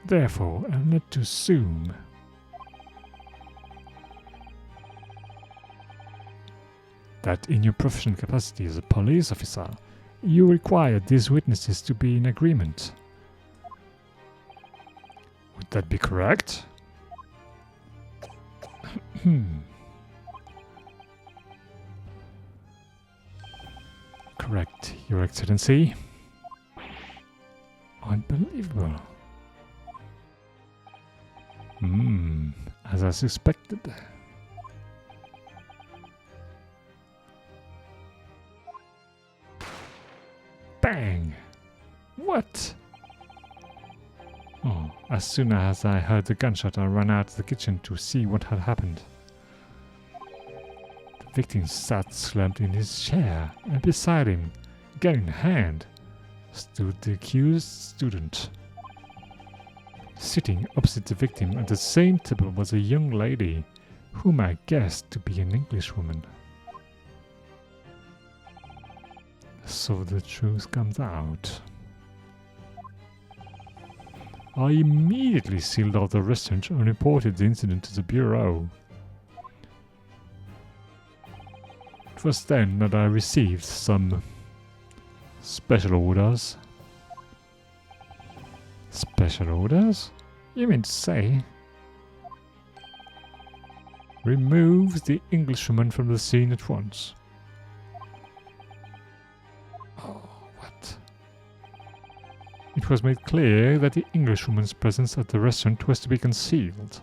Therefore, I am led to assume that in your professional capacity as a police officer, you required these witnesses to be in agreement. Would that be correct? Correct, Your Excellency. Unbelievable. As I suspected. Bang! What? Oh, as soon as I heard the gunshot, I ran out of the kitchen to see what had happened. The victim sat slumped in his chair, and beside him, gun in hand, stood the accused student. Sitting opposite the victim at the same table was a young lady, whom I guessed to be an Englishwoman. So the truth comes out. I immediately sealed off the restaurant and reported the incident to the bureau. It was then that I received some special orders. Special orders? You mean to say? Remove the Englishwoman from the scene at once. Oh, what? It was made clear that the Englishwoman's presence at the restaurant was to be concealed.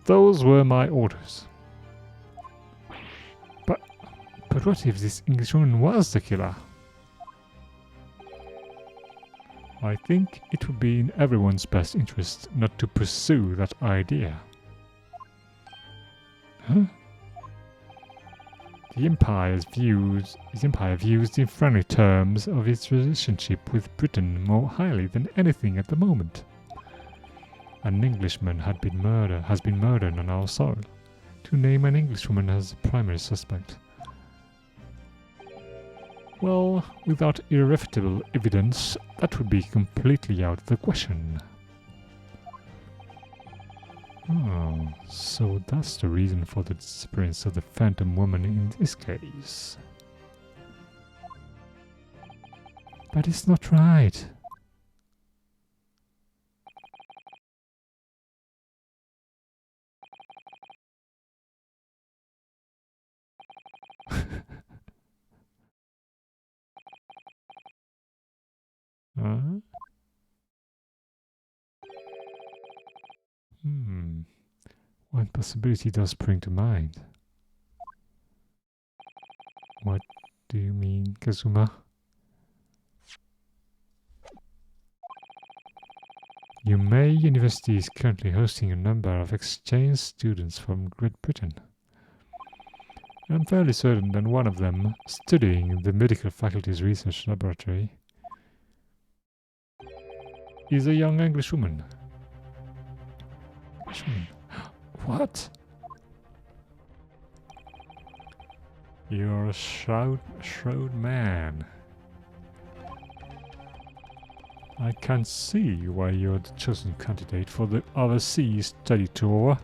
Those were my orders. But what if this Englishwoman was the killer? I think it would be in everyone's best interest not to pursue that idea. Huh? The Empire views the friendly terms of its relationship with Britain more highly than anything at the moment. An Englishman has been murdered on our soil. To name an Englishwoman as the primary suspect. Well, without irrefutable evidence, that would be completely out of the question. Oh, so that's the reason for the disappearance of the Phantom Woman in this case. But it's not right. One possibility does spring to mind. What do you mean, Kazuma? Yumei University is currently hosting a number of exchange students from Great Britain. I'm fairly certain that one of them, studying in the medical faculty's research laboratory, is a young Englishwoman. What? You're a shrewd man. I can see why you're the chosen candidate for the overseas study tour.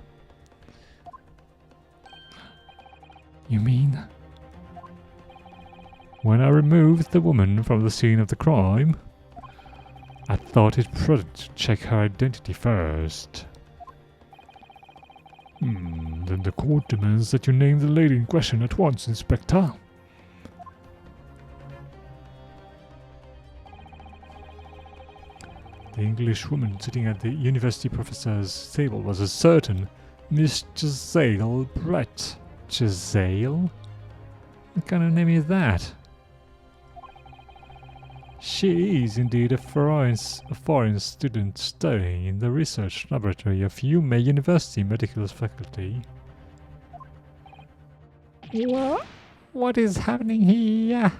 You mean? When I removed the woman from the scene of the crime, I thought it prudent to check her identity first. Then the court demands that you name the lady in question at once, Inspector. The English woman sitting at the university professor's table was a certain Miss Giselle Brett. Giselle? What kind of name is that? She is indeed a foreign student studying in the research laboratory of Yumei University Medical Faculty. What is happening here?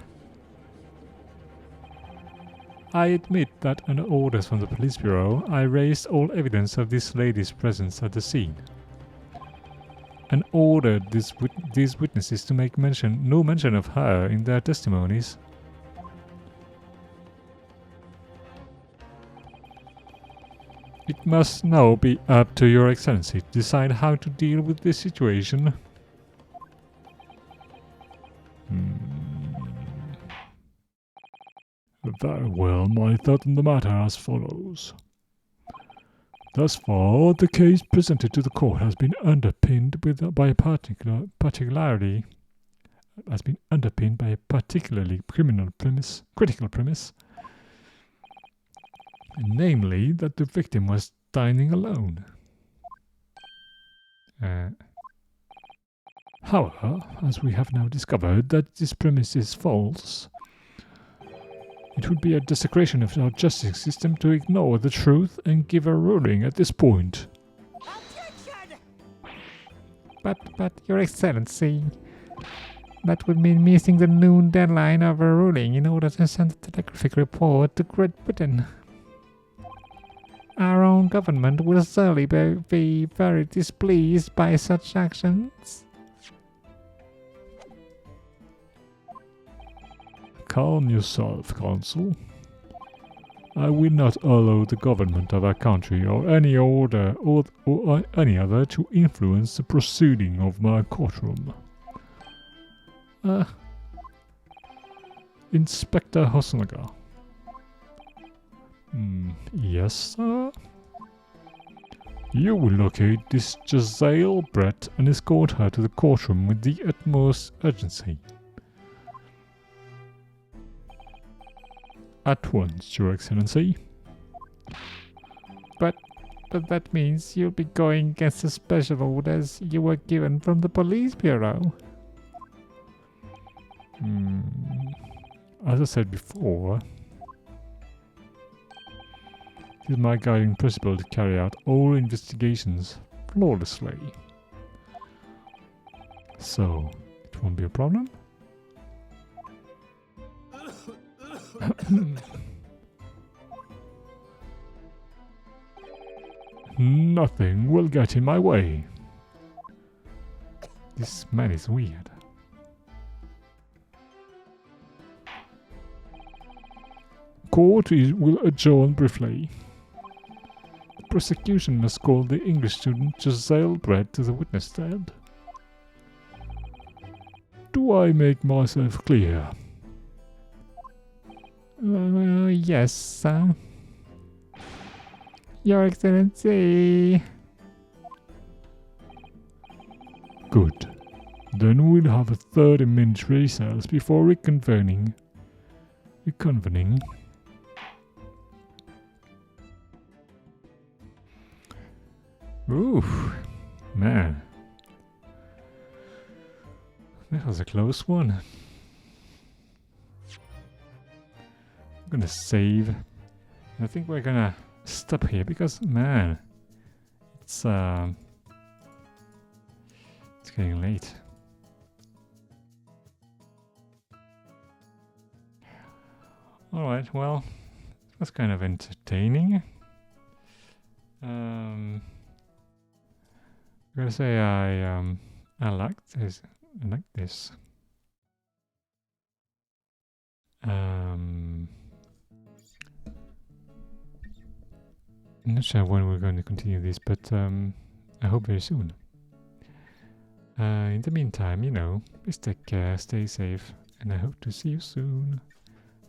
I admit that under orders from the police bureau, I raised all evidence of this lady's presence at the scene, and ordered these witnesses to make no mention of her in their testimonies. It must now be up to Your Excellency to decide how to deal with this situation. Well, my thought on the matter as follows. Thus far, the case presented to the court has been underpinned by a particularly critical premise, namely that the victim was dining alone. However, as we have now discovered that this premise is false, it would be a desecration of our justice system to ignore the truth and give a ruling at this point. Objection! But, Your Excellency, that would mean missing the noon deadline of a ruling in order to send a telegraphic report to Great Britain. Our own government will certainly be very displeased by such actions. Calm yourself, Consul. I will not allow the government of our country or any order or any other to influence the proceeding of my courtroom. Inspector Hosnaga. Yes, sir? You will locate this Giselle Brett and escort her to the courtroom with the utmost urgency. At once, Your Excellency. But that means you'll be going against the special orders you were given from the police bureau. As I said before, it is my guiding principle to carry out all investigations flawlessly. So, it won't be a problem? Nothing will get in my way. This man is weird. Court will adjourn briefly. The prosecution must call the English student Giselle Brett to the witness stand. Do I make myself clear? Yes, sir. Your Excellency. Good. Then we'll have a 30-minute recess before reconvening. Ooh, man. That was a close one. I'm gonna save. I think we're gonna stop here because, man, it's getting late. Alright, well, it was kind of entertaining. I'm gonna say I like this. I'm not sure when we're going to continue this, but I hope very soon. In the meantime, please take care, stay safe, and I hope to see you soon.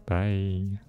Bye.